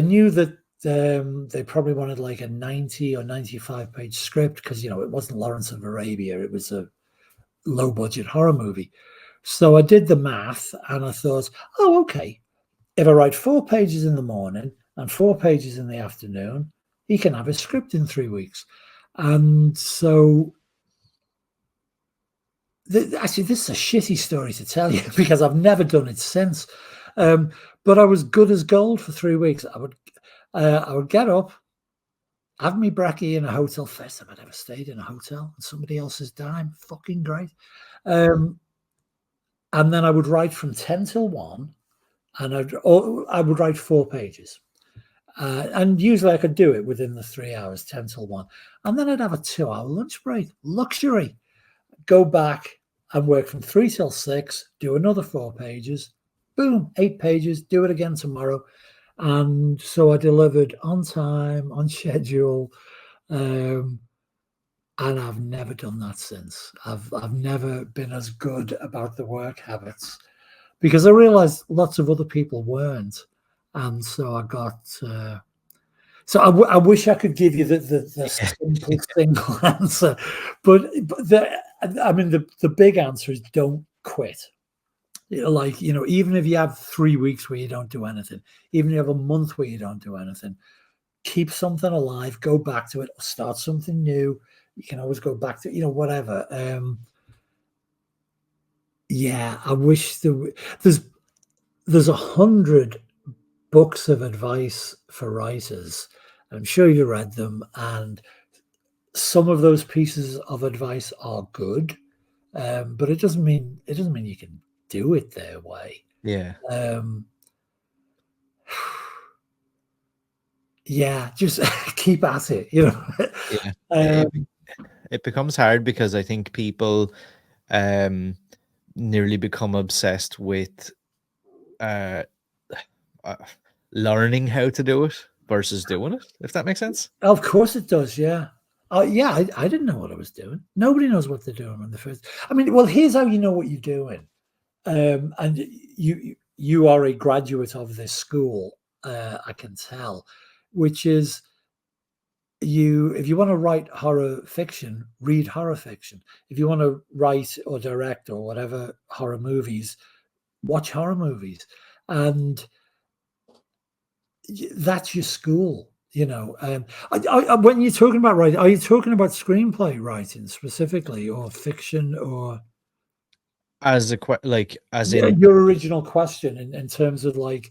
knew that they probably wanted like a 90 or 95 page script because, it wasn't Lawrence of Arabia. It was a low budget horror movie. So I did the math and I thought, oh, okay. If I write 4 pages in the morning and 4 pages in the afternoon, he can have a script in 3 weeks. And so actually, this is a shitty story to tell you because I've never done it since. But I was good as gold for 3 weeks. I would get up, have me brekkie in a hotel. First time I'd ever stayed in a hotel on somebody else's dime. Fucking great. And then I would write from 10 till 1, and I would write 4 pages. And usually I could do it within the 3 hours, 10 till 1. And then I'd have a 2-hour lunch break. Luxury. Go back and work from 3 till 6, do another 4 pages. Boom, 8 pages, do it again tomorrow. And so I delivered on time, on schedule, and I've never done that since. I've never been as good about the work habits because I realized lots of other people weren't, and so I got. So I wish I could give you the simple single answer, but the big answer is don't quit. Even if you have 3 weeks where you don't do anything, even if you have a month where you don't do anything, keep something alive, go back to it, start something new. You can always go back to, whatever. I wish there's 100 books of advice for writers. I'm sure you read them, and some of those pieces of advice are good, but it doesn't mean you can do it their way. Yeah. Just keep at it, Yeah. It becomes hard because I think people nearly become obsessed with learning how to do it versus doing it, if that makes sense. Of course it does, yeah. I didn't know what I was doing. Nobody knows what they're doing when they're first. I mean, well, here's how you know what you're doing. And you are a graduate of this school, I can tell, which is if you want to write horror fiction, read horror fiction. If you want to write or direct or whatever horror movies, watch horror movies. And that's your school. When you're talking about writing, are you talking about screenplay writing specifically, or fiction, or as in your original question in terms of like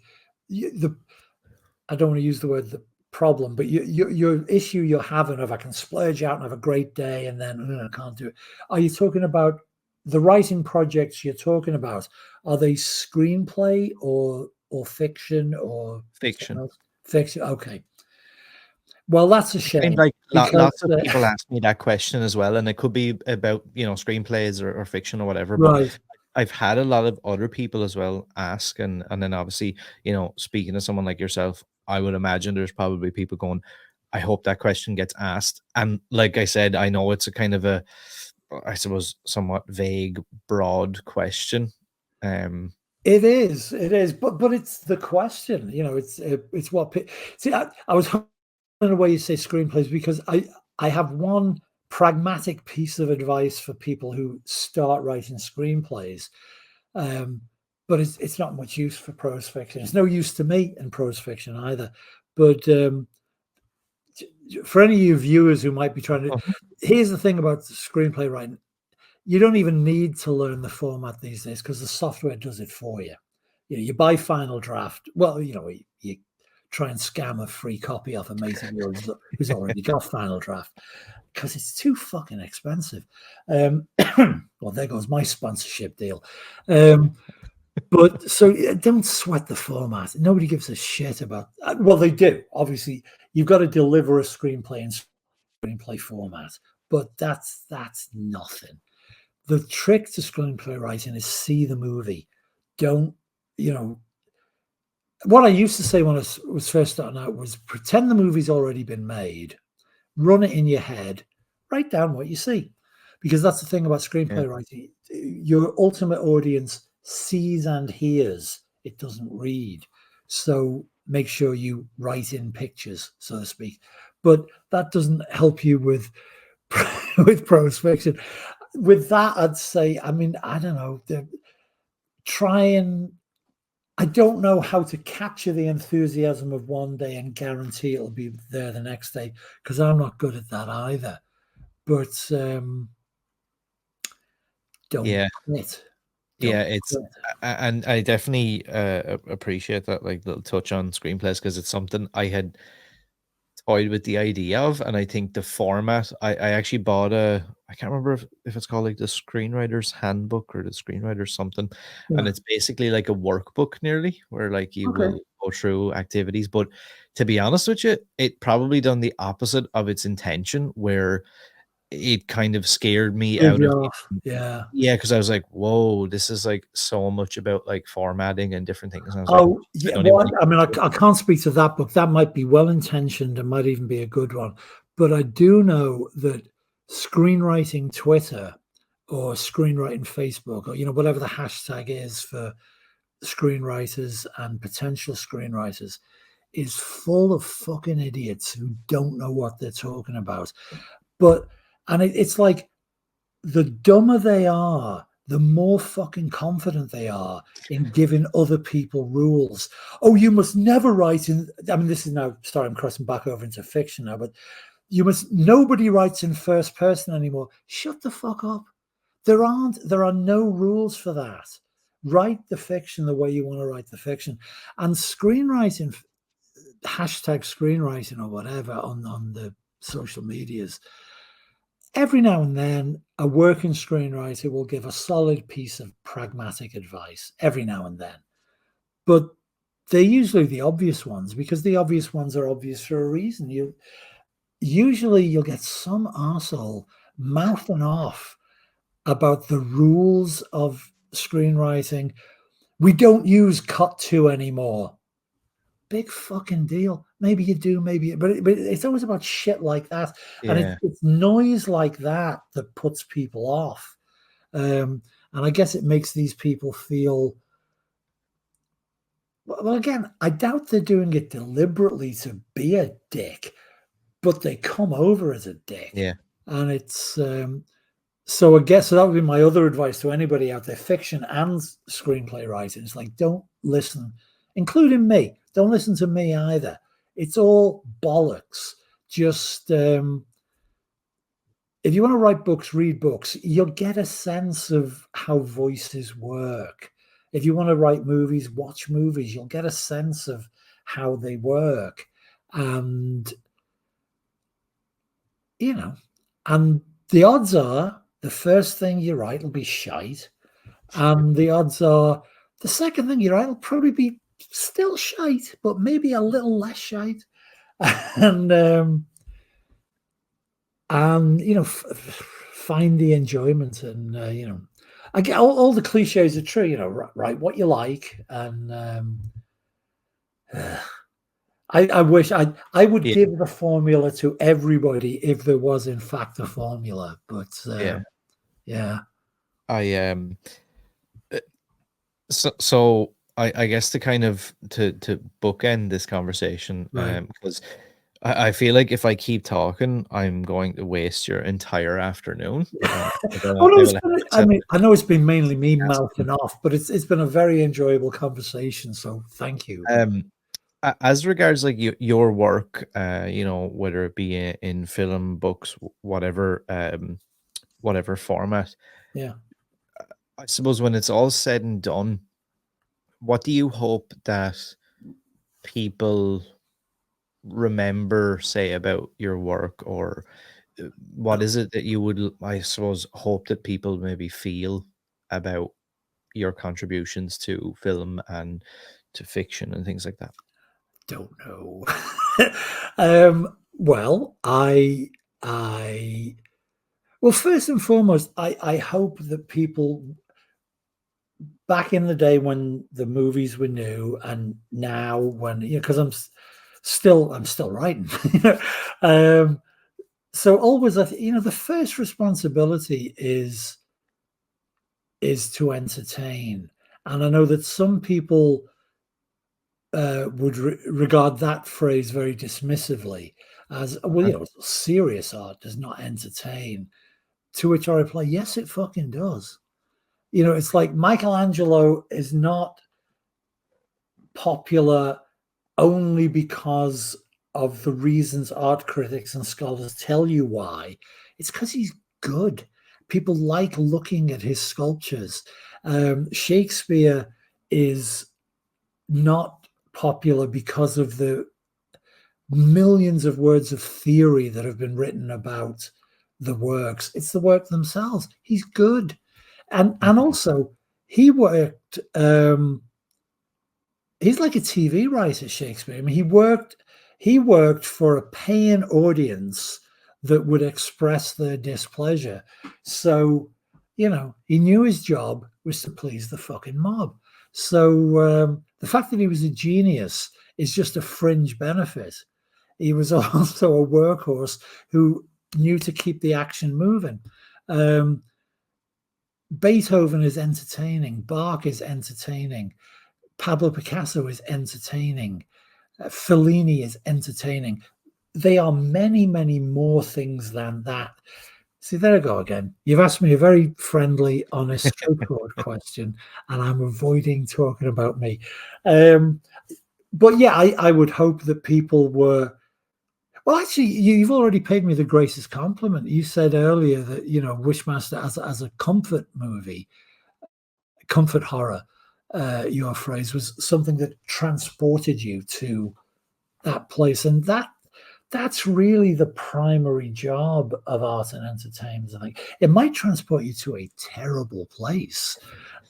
I don't want to use the word the problem, but your issue you're having of I can splurge out and have a great day and then I can't do it. Are you talking about the writing projects you're talking about? Are they screenplay or fiction or fiction? Fiction. Okay. Well, that's a shame. Like lots of people ask me that question as well, and it could be about screenplays or fiction or whatever. Right. But I've had a lot of other people as well ask, and then obviously speaking to someone like yourself, I would imagine there's probably people going, I hope that question gets asked. And like I said, I know it's a kind of a, I suppose, somewhat vague, broad question. It is, but it's the question. It's what. See, I was hoping the way you say screenplays because I have one pragmatic piece of advice for people who start writing screenplays, but it's not much use for prose fiction. It's no use to me in prose fiction either. But for any of you viewers who might be trying to, here's the thing about screenplay writing. You don't even need to learn the format these days because the software does it for you. You buy Final Draft. Well, you try and scam a free copy off a mate of yours who's already got Final Draft, because it's too fucking expensive. Well, there goes my sponsorship deal. But so don't sweat the format. Nobody gives a shit about. Well, they do. Obviously, you've got to deliver a screenplay in screenplay format, but that's nothing. The trick to screenplay writing is see the movie. Don't, what I used to say when I was first starting out was pretend the movie's already been made, run it in your head, write down what you see. Because that's the thing about screenplay writing. Your ultimate audience sees and hears, it doesn't read. So make sure you write in pictures, so to speak. But that doesn't help you with with prose fiction. With that, I'd say, I mean, I don't know, I don't know how to capture the enthusiasm of one day and guarantee it'll be there the next day, because I'm not good at that either. But don't quit. It's and I definitely appreciate that, like, little touch on screenplays, because it's something I had toyed with the idea of, and I think the format, I actually bought I can't remember if it's called like the Screenwriter's Handbook or the Screenwriter something, and it's basically like a workbook nearly, where like you will go through activities. But to be honest with you, it probably done the opposite of its intention, where it kind of scared me out of because I was like, whoa, this is like so much about like formatting and different things, and I was like, well, I mean, I can't speak to that book. That might be well intentioned and might even be a good one, but I do know that screenwriting Twitter or screenwriting Facebook, or whatever the hashtag is for screenwriters and potential screenwriters, is full of fucking idiots who don't know what they're talking about. And it's like, the dumber they are, the more fucking confident they are in giving other people rules. Oh, you must never write in. I mean, this is now, sorry, I'm crossing back over into fiction now, but nobody writes in first person anymore. Shut the fuck up. There are no rules for that. Write the fiction the way you want to write the fiction. And screenwriting, hashtag screenwriting or whatever on the social medias, every now and then, a working screenwriter will give a solid piece of pragmatic advice every now and then. But they're usually the obvious ones, because the obvious ones are obvious for a reason. You'll get some arsehole mouthing off about the rules of screenwriting. We don't use cut to anymore. Big fucking deal. Maybe you do, maybe, but it's always about shit like that, and it's noise like that that puts people off. And I guess it makes these people feel. Well, again, I doubt they're doing it deliberately to be a dick, but they come over as a dick. And it's so I guess that would be my other advice to anybody out there, fiction and screenplay writing. It's like, don't listen, including me. Don't listen to me either. It's all bollocks. Just if you want to write books, read books. You'll get a sense of how voices work. If you want to write movies, watch movies. You'll get a sense of how they work. And, and the odds are the first thing you write will be shite. And the odds are the second thing you write will probably be still shite, but maybe a little less shite. And find the enjoyment. And I get all the cliches are true. Write what you like. And I wish I would give the formula to everybody if there was in fact a formula. But so I guess to kind of to bookend this conversation, because I feel like if I keep talking, I'm going to waste your entire afternoon. I mean, I know it's been mainly me mouthing off, but it's been a very enjoyable conversation. So thank you. As regards like your work, whether it be in film, books, whatever format, I suppose when it's all said and done, what do you hope that people remember, say, about your work, or what is it that you would, I suppose, hope that people maybe feel about your contributions to film and to fiction and things like that? Don't know. Well, I well, first and foremost, I hope that people back in the day when the movies were new, and now when, because I'm still writing. you know, um, so always, the first responsibility is to entertain, and I know that some people would regard that phrase very dismissively as, well, serious art does not entertain. To which I reply, yes, it fucking does. It's like Michelangelo is not popular only because of the reasons art critics and scholars tell you why. It's because he's good. People like looking at his sculptures. Shakespeare is not popular because of the millions of words of theory that have been written about the works. It's the work themselves. He's good. And also he worked he's like a TV writer, Shakespeare. I mean, he worked for a paying audience that would express their displeasure. So, he knew his job was to please the fucking mob. So the fact that he was a genius is just a fringe benefit. He was also a workhorse who knew to keep the action moving. Beethoven is entertaining. Bach is entertaining. Pablo Picasso is entertaining. Fellini is entertaining. They are many, many more things than that. See, there I go again. You've asked me a very friendly, honest, straightforward question, and I'm avoiding talking about me. But yeah, I would hope that people were. Well, actually, you've already paid me the greatest compliment. You said earlier that, Wishmaster as a comfort movie, comfort horror, your phrase, was something that transported you to that place. And that's really the primary job of art and entertainment. I think it might transport you to a terrible place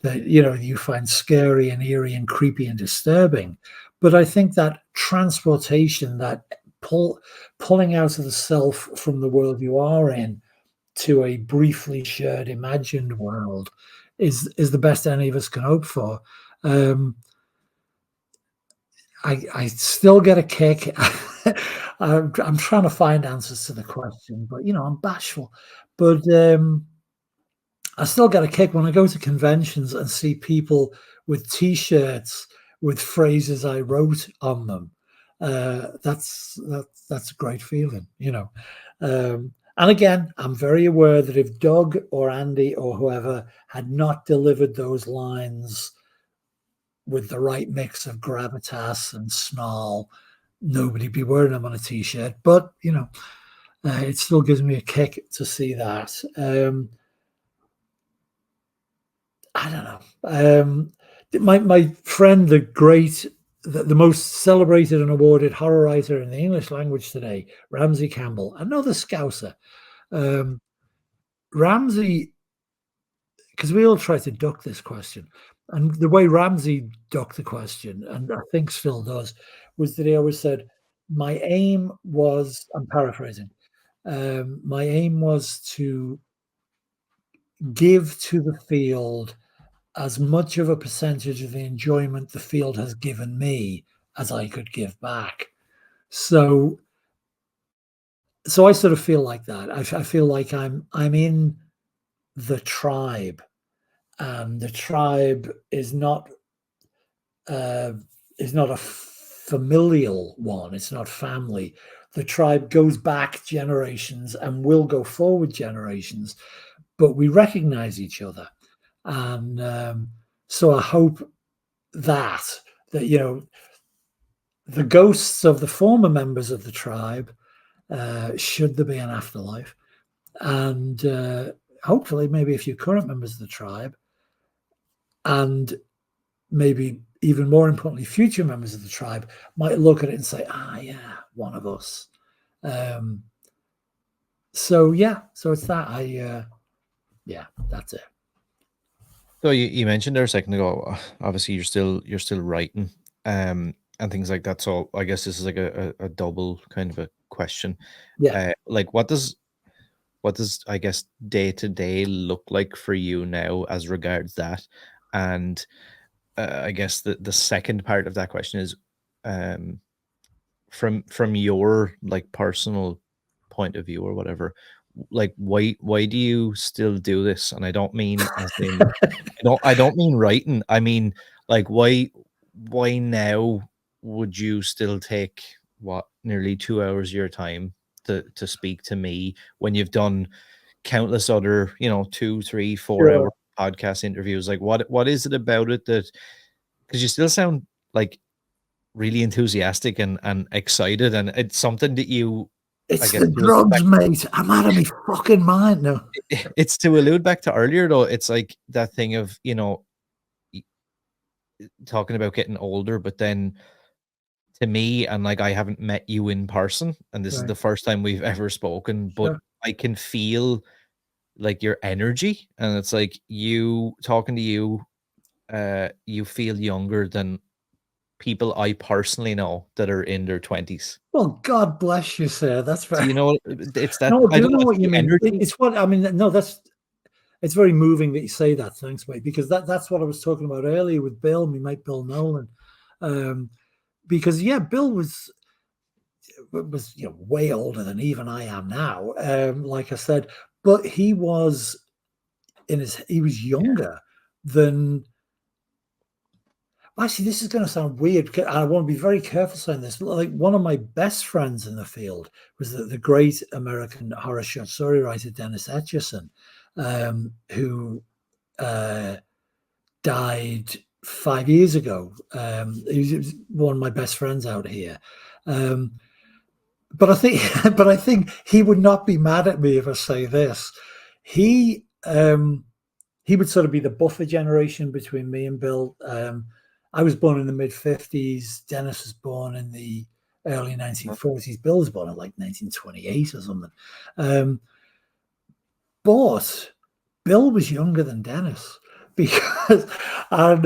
that, you find scary and eerie and creepy and disturbing. But I think that transportation, that pulling out of the self from the world you are in to a briefly shared imagined world is the best any of us can hope for. I still get a kick. I'm trying to find answers to the question, but I'm bashful. But I still get a kick when I go to conventions and see people with T-shirts with phrases I wrote on them. That's a great feeling, And again, I'm very aware that if Doug or Andy or whoever had not delivered those lines with the right mix of gravitas and snarl, nobody'd be wearing them on a T-shirt. But it still gives me a kick to see that. I don't know. My friend, the most celebrated and awarded horror writer in the English language today, Ramsey Campbell, another Scouser. Ramsey, because we all try to duck this question, and the way Ramsey ducked the question, and I think still does, was that he always said, "My aim was," I'm paraphrasing, "my aim was to give to the field as much of a percentage of the enjoyment the field has given me as I could give back." So I sort of feel like that. I feel like I'm in the tribe, and the tribe is not uh, a familial one. It's not family. The tribe goes back generations and will go forward generations, but we recognize each other. And so I hope that the ghosts of the former members of the tribe, should there be an afterlife, and hopefully maybe a few current members of the tribe, and maybe even more importantly, future members of the tribe might look at it and say, yeah, one of us. So it's that. Yeah, that's it. So you mentioned there a second ago, obviously you're still writing, and things like that. So I guess this is like a double kind of a question. Yeah. Like what does I guess day to day look like for you now as regards that? And I guess the second part of that question is, um, from your like personal point of view or whatever, like why do you still do this? And I don't mean as in I don't mean writing. I mean like why now would you still take what nearly 2 hours of your time to speak to me when you've done countless other, 2, 3, 4 hour Sure. podcast interviews? Like what is it about it that, because you still sound like really enthusiastic and excited, and it's something that you, I It's guess, the to allude back, drugs, mate. I'm out of my fucking mind now. it's to allude back to earlier though. It's like that thing of talking about getting older, but then to me, and like I haven't met you in person, and this is Right. the first time we've ever spoken, but Sure. I can feel like your energy, and it's like you talking to you, you feel younger than people I personally know that are in their 20s. Well, God bless you, sir. That's Do right. you know what it's that? No, I I do don't know, know it's what you the mean. energy. It's what I mean. No, it's very moving that you say that. Thanks, mate. Because that's what I was talking about earlier with Bill, my mate Bill Nolan. Because Bill was way older than even I am now. Like I said, but he was he was Yeah, younger than. Actually, this is going to sound weird. I want to be very careful saying this. Like one of my best friends in the field was the great American horror short story writer Dennis Etchison, who died 5 years ago. He was one of my best friends out here. But I think, but I think he would not be mad at me if I say this. He he would sort of be the buffer generation between me and Bill. I was born in the mid-50s. Dennis was born in the early 1940s. Bill was born in like 1928 or something. But Bill was younger than Dennis because, and,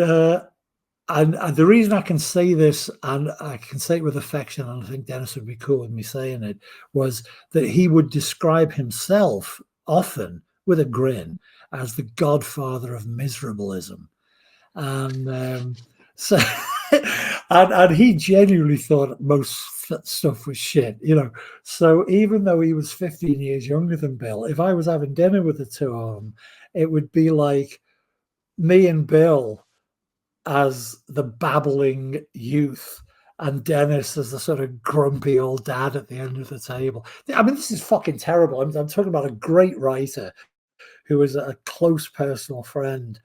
and the reason I can say this, and I can say it with affection, and I think Dennis would be cool with me saying it, was that he would describe himself often with a grin as the godfather of miserableism. And so, and he genuinely thought most stuff was shit, So even though he was 15 years younger than Bill, if I was having dinner with the two of them, it would be like me and Bill as the babbling youth and Dennis as the sort of grumpy old dad at the end of the table. I mean, this is fucking terrible. I'm talking about a great writer who was a close personal friend.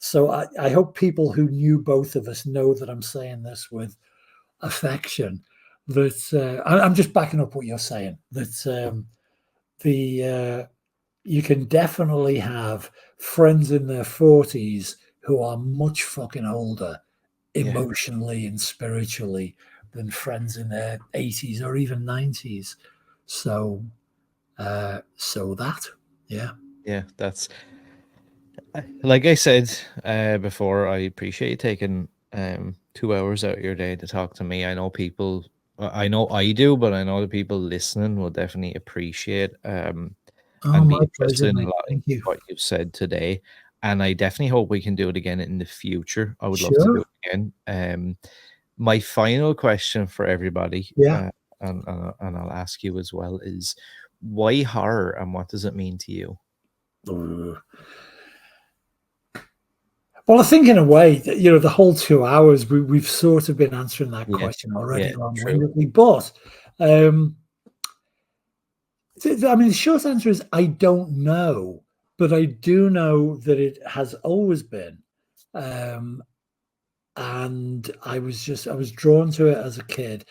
So I hope people who knew both of us know that I'm saying this with affection. That I'm just backing up what you're saying. That you can definitely have friends in their 40s who are much fucking older yeah, emotionally and spiritually than friends in their 80s or even 90s. So so that, yeah. yeah. That's like I said before. I appreciate you taking 2 hours out of your day to talk to me. I know people. I know I do, but I know the people listening will definitely appreciate Oh, and my be pleasure, interested in a mate. lot of Thank you. what you've said today. And I definitely hope we can do it again in the future. I would love to do Sure. it again. My final question for everybody, Yeah. and I'll ask you as well, is why horror and what does it mean to you? Well, I think in a way, the whole 2 hours, we've sort of been answering that Yeah, question already yeah, true. long-windedly. But I mean, the short answer is I don't know, but I do know that it has always been. Um, and I was drawn to it as a kid.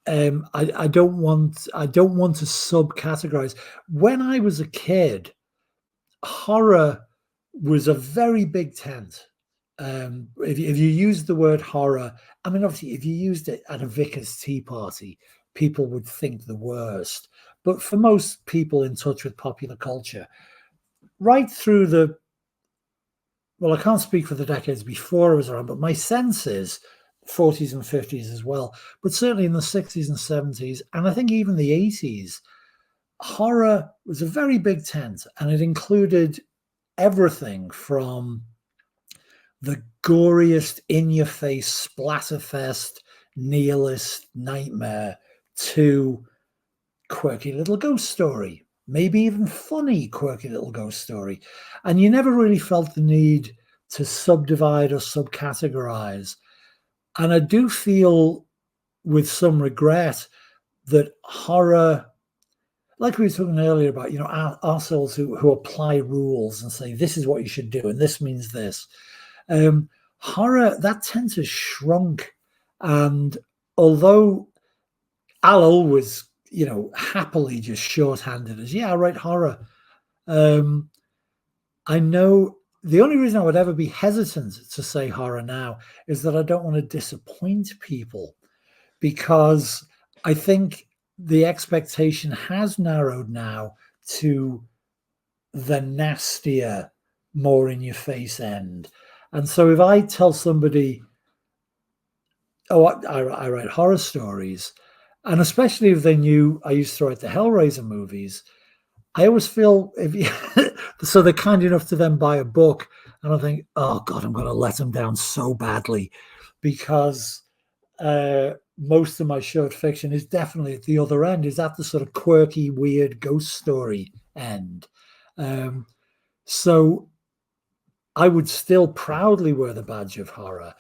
I don't want to subcategorize. When I was a kid, horror was a very big tent. if you use the word horror, I mean, obviously, if you used it at a vicar's tea party, people would think the worst. But for most people in touch with popular culture, right through well, I can't speak for the decades before I was around, but my sense is 40s and 50s as well, but certainly in the 60s and 70s, and I think even the 80s, horror was a very big tent, and it included everything from the goriest, in-your-face, splatterfest, nihilist nightmare to quirky little ghost story, maybe even funny quirky little ghost story. And you never really felt the need to subdivide or subcategorize. And I do feel with some regret that horror, like we were talking earlier about, ourselves who apply rules and say, this is what you should do, and this means this. Horror, that tends to shrunk. And although I'll always, happily just shorthanded as, yeah, I write horror. I know the only reason I would ever be hesitant to say horror now is that I don't want to disappoint people, because I think the expectation has narrowed now to the nastier, more in your face end. And so if I tell somebody, oh, I write horror stories, and especially if they knew I used to write the Hellraiser movies, I always feel so they're kind enough to then buy a book, and I think, oh God, I'm going to let them down so badly, because most of my short fiction is definitely at the other end, is at the sort of quirky, weird ghost story end. So I would still proudly wear the badge of horror,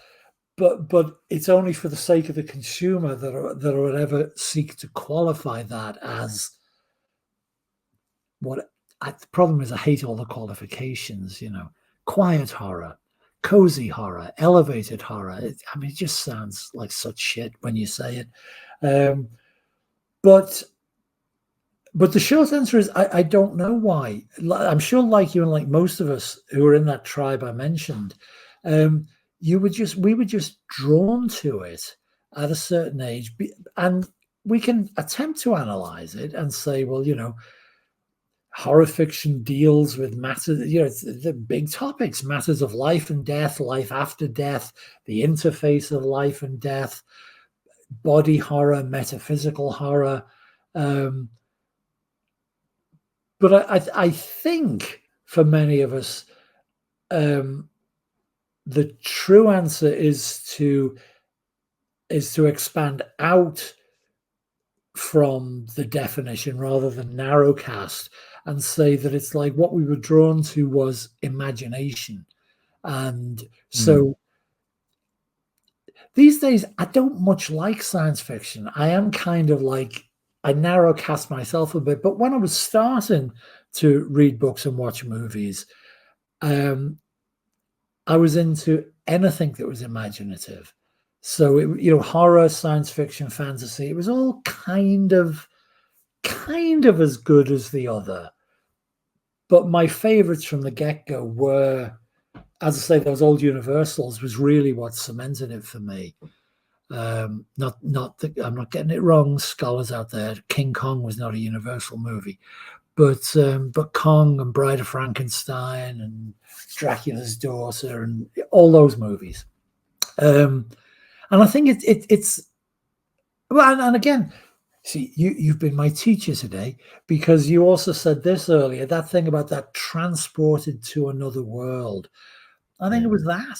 but it's only for the sake of the consumer that I would ever seek to qualify that as what. The problem is I hate all the qualifications, quiet horror, cozy horror, elevated horror. It just sounds like such shit when you say it. But the short answer is I don't know why. I'm sure, like you and like most of us who are in that tribe I mentioned, we were just drawn to it at a certain age, and we can attempt to analyze it and say, well, horror fiction deals with matters, the big topics, matters of life and death, life after death, the interface of life and death, body horror, metaphysical horror. But I think for many of us, the true answer is to expand out from the definition rather than narrowcast, and say that it's like what we were drawn to was imagination. And so these days, I don't much like science fiction. I am kind of like, I narrowcast myself a bit. But when I was starting to read books and watch movies, I was into anything that was imaginative. So, horror, science fiction, fantasy, it was all kind of as good as the other. But my favorites from the get-go were, as I say, those old Universals was really what cemented it for me. I'm not getting it wrong, scholars out there. King Kong was not a Universal movie, but Kong and Bride of Frankenstein and Dracula's Daughter and all those movies. And I think it's well, and again, see, you've been my teacher today, because you also said this earlier, that thing about that transported to another world. I think it was that.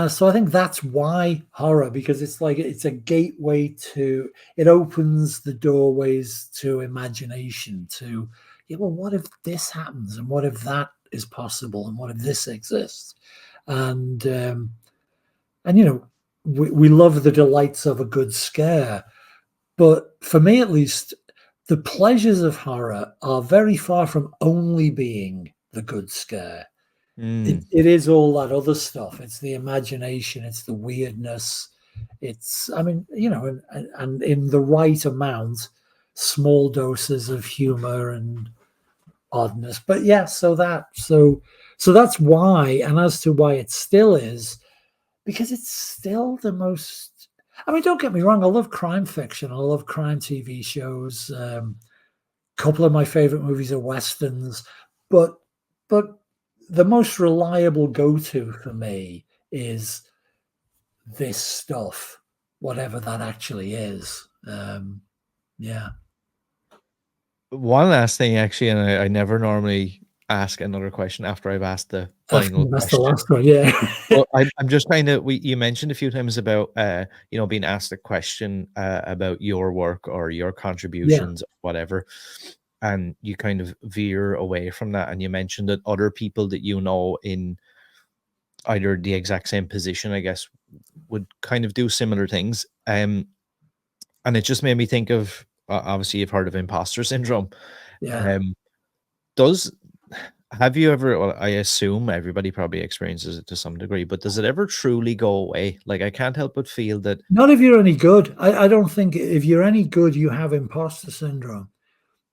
So I think that's why horror, because it's like, it's a gateway it opens the doorways to imagination, to, well, what if this happens? And what if that is possible? And what if this exists? And we love the delights of a good scare. But for me, at least, the pleasures of horror are very far from only being the good scare. It is all that other stuff. It's the imagination. It's the weirdness. And in the right amount, small doses of humor and oddness. But yeah, so So that's why, and as to why it still is, because it's still the most. I mean, don't get me wrong. I love crime fiction. I love crime TV shows. A couple of my favorite movies are westerns, but the most reliable go-to for me is this stuff, whatever that actually is. Yeah. One last thing, actually, and I never normally ask another question after I've asked the final That's the question. last one. Yeah. Well, I'm just trying to. You mentioned a few times about being asked a question about your work or your Yeah. contributions, whatever, and you kind of veer away from that. And you mentioned that other people that you know in either the exact same position, I guess, would kind of do similar things. And it just made me think of obviously you've heard of imposter syndrome. Yeah. Um, does Have you ever, well, I assume everybody probably experiences it to some degree, but does it ever truly go away? Like, I can't help but feel that. Not if you're any good. I don't think if you're any good, you have imposter syndrome.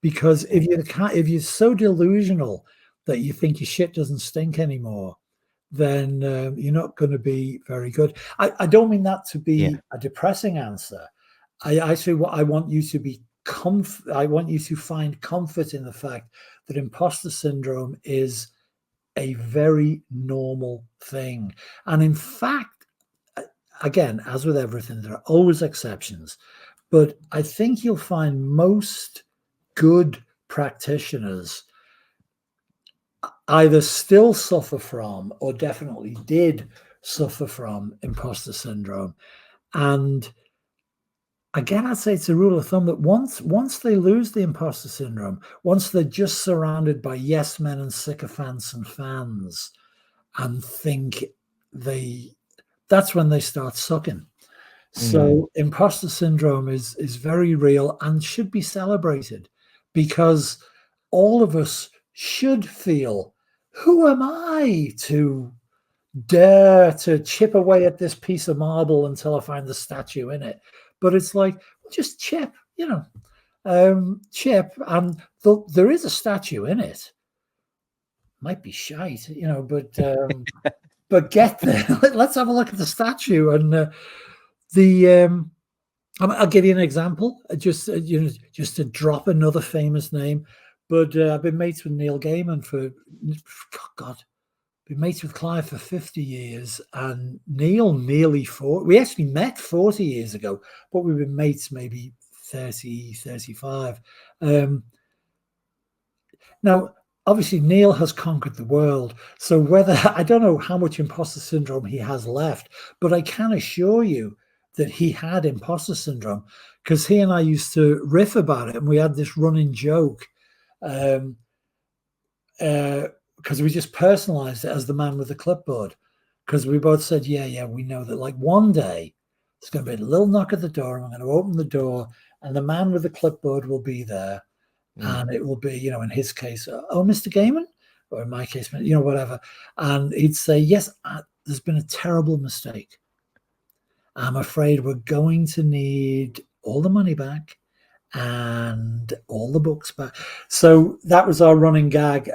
Because if you're so delusional that you think your shit doesn't stink anymore, then you're not going to be very good. I don't mean that to Yeah. be a depressing answer. I say what I want you to be I want you to find comfort in the fact that imposter syndrome is a very normal thing. And in fact, again, as with everything, there are always exceptions. But I think you'll find most good practitioners either still suffer from or definitely did suffer from imposter syndrome. And again, I'd say it's a rule of thumb that once they lose the imposter syndrome, once they're just surrounded by yes men and sycophants and fans and think that's when they start sucking. Mm, So imposter syndrome is very real and should be celebrated, because all of us should feel, who am I to dare to chip away at this piece of marble until I find the statue in it? But it's like, just chip, chip, and there is a statue in it. Might be shite, but get there. Let's have a look at the statue. And the I'll give you an example, just to drop another famous name. But I've been mates with Neil Gaiman for God, been mates with Clive for 50 years, and Neil nearly 40. We actually met 40 years ago, but we've been mates maybe 30, 35. Now, obviously, Neil has conquered the world. So I don't know how much imposter syndrome he has left, but I can assure you that he had imposter syndrome, because he and I used to riff about it, and we had this running joke, because we just personalized it as the man with the clipboard, because we both said, yeah, we know that, like, one day there's going to be a little knock at the door, and I'm going to open the door, and the man with the clipboard will be there. And it will be, in his case, oh, Mr. Gaiman, or in my case, whatever. And he'd say, yes, there's been a terrible mistake. I'm afraid we're going to need all the money back and all the books back. So that was our running gag.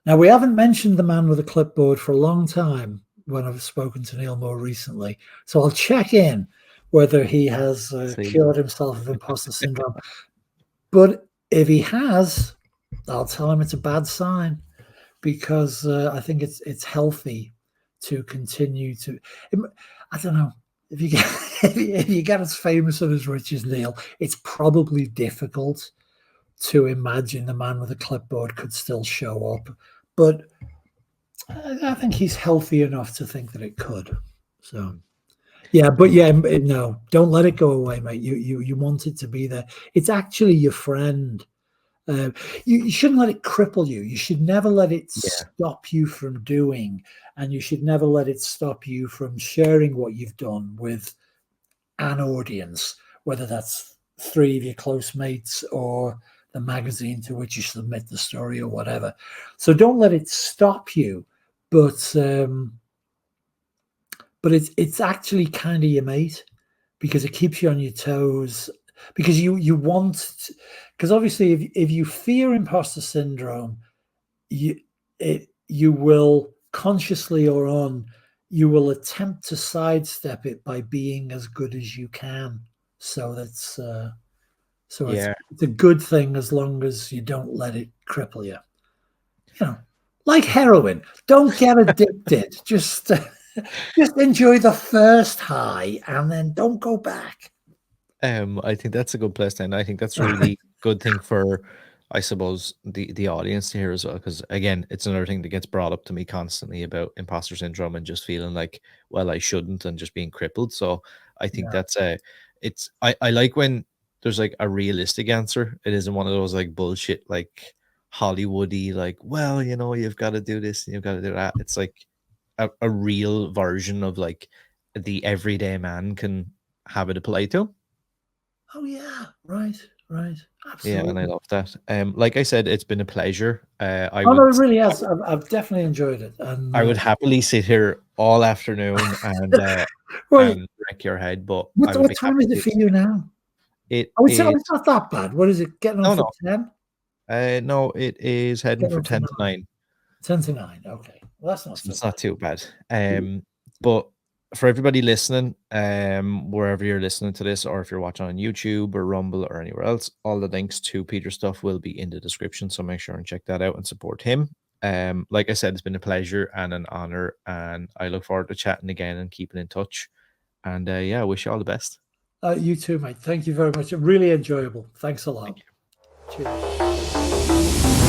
Now, we haven't mentioned the man with a clipboard for a long time when I've spoken to Neil more recently. So I'll check in whether he has cured himself of imposter syndrome. But if he has, I'll tell him it's a bad sign, because I think it's healthy to continue to. I don't know if you get if you get as famous and as rich as Neil, it's probably difficult to imagine the man with a clipboard could still show up. But I think he's healthy enough to think that it could. So. Yeah, but no, don't let it go away, mate. You want it to be there. It's actually your friend. You shouldn't let it cripple you. You should never let it stop you from doing, and you should never let it stop you from sharing what you've done with an audience, whether that's 3 of your close mates or the magazine to which you submit the story or whatever. So don't let it stop you, but it's actually kind of your mate, because it keeps you on your toes, because you want, because obviously if you fear imposter syndrome, you will consciously or on, you will attempt to sidestep it by being as good as you can. So that's it's a good thing as long as you don't let it cripple you. You know, like heroin. Don't get addicted. Just enjoy the first high and then don't go back. I think that's a good place to end. I think that's a really good thing for, I suppose, the audience to hear as well. Because again, it's another thing that gets brought up to me constantly about imposter syndrome and just feeling like, well, I shouldn't, and just being crippled. So I think that's I like when there's like a realistic answer. It isn't one of those like bullshit like Hollywoody like, well, you know, you've got to do this and you've got to do that. It's like a real version of like the everyday man can have it apply to. Oh yeah, right, absolutely. Yeah, and I love that. Like I said, it's been a pleasure. I no, would it really has. I've definitely enjoyed it, and I would happily sit here all afternoon and wait, wreck your head, but I would what be time happy is it to. for you now? It Oh, is it's not that bad. What is it? Getting on no, for 10? no, it is heading Getting for on for 10 to 9. 10 to 9. Okay, well that's not So so it's bad. not too bad. But for everybody listening, wherever you're listening to this, or if you're watching on YouTube or Rumble or anywhere else, all the links to Peter's stuff will be in the description. So make sure and check that out and support him. Like I said, it's been a pleasure and an honor, and I look forward to chatting again and keeping in touch. And yeah, I wish you all the best. You too, mate. Thank you very much. Really enjoyable. Thanks a lot. Cheers.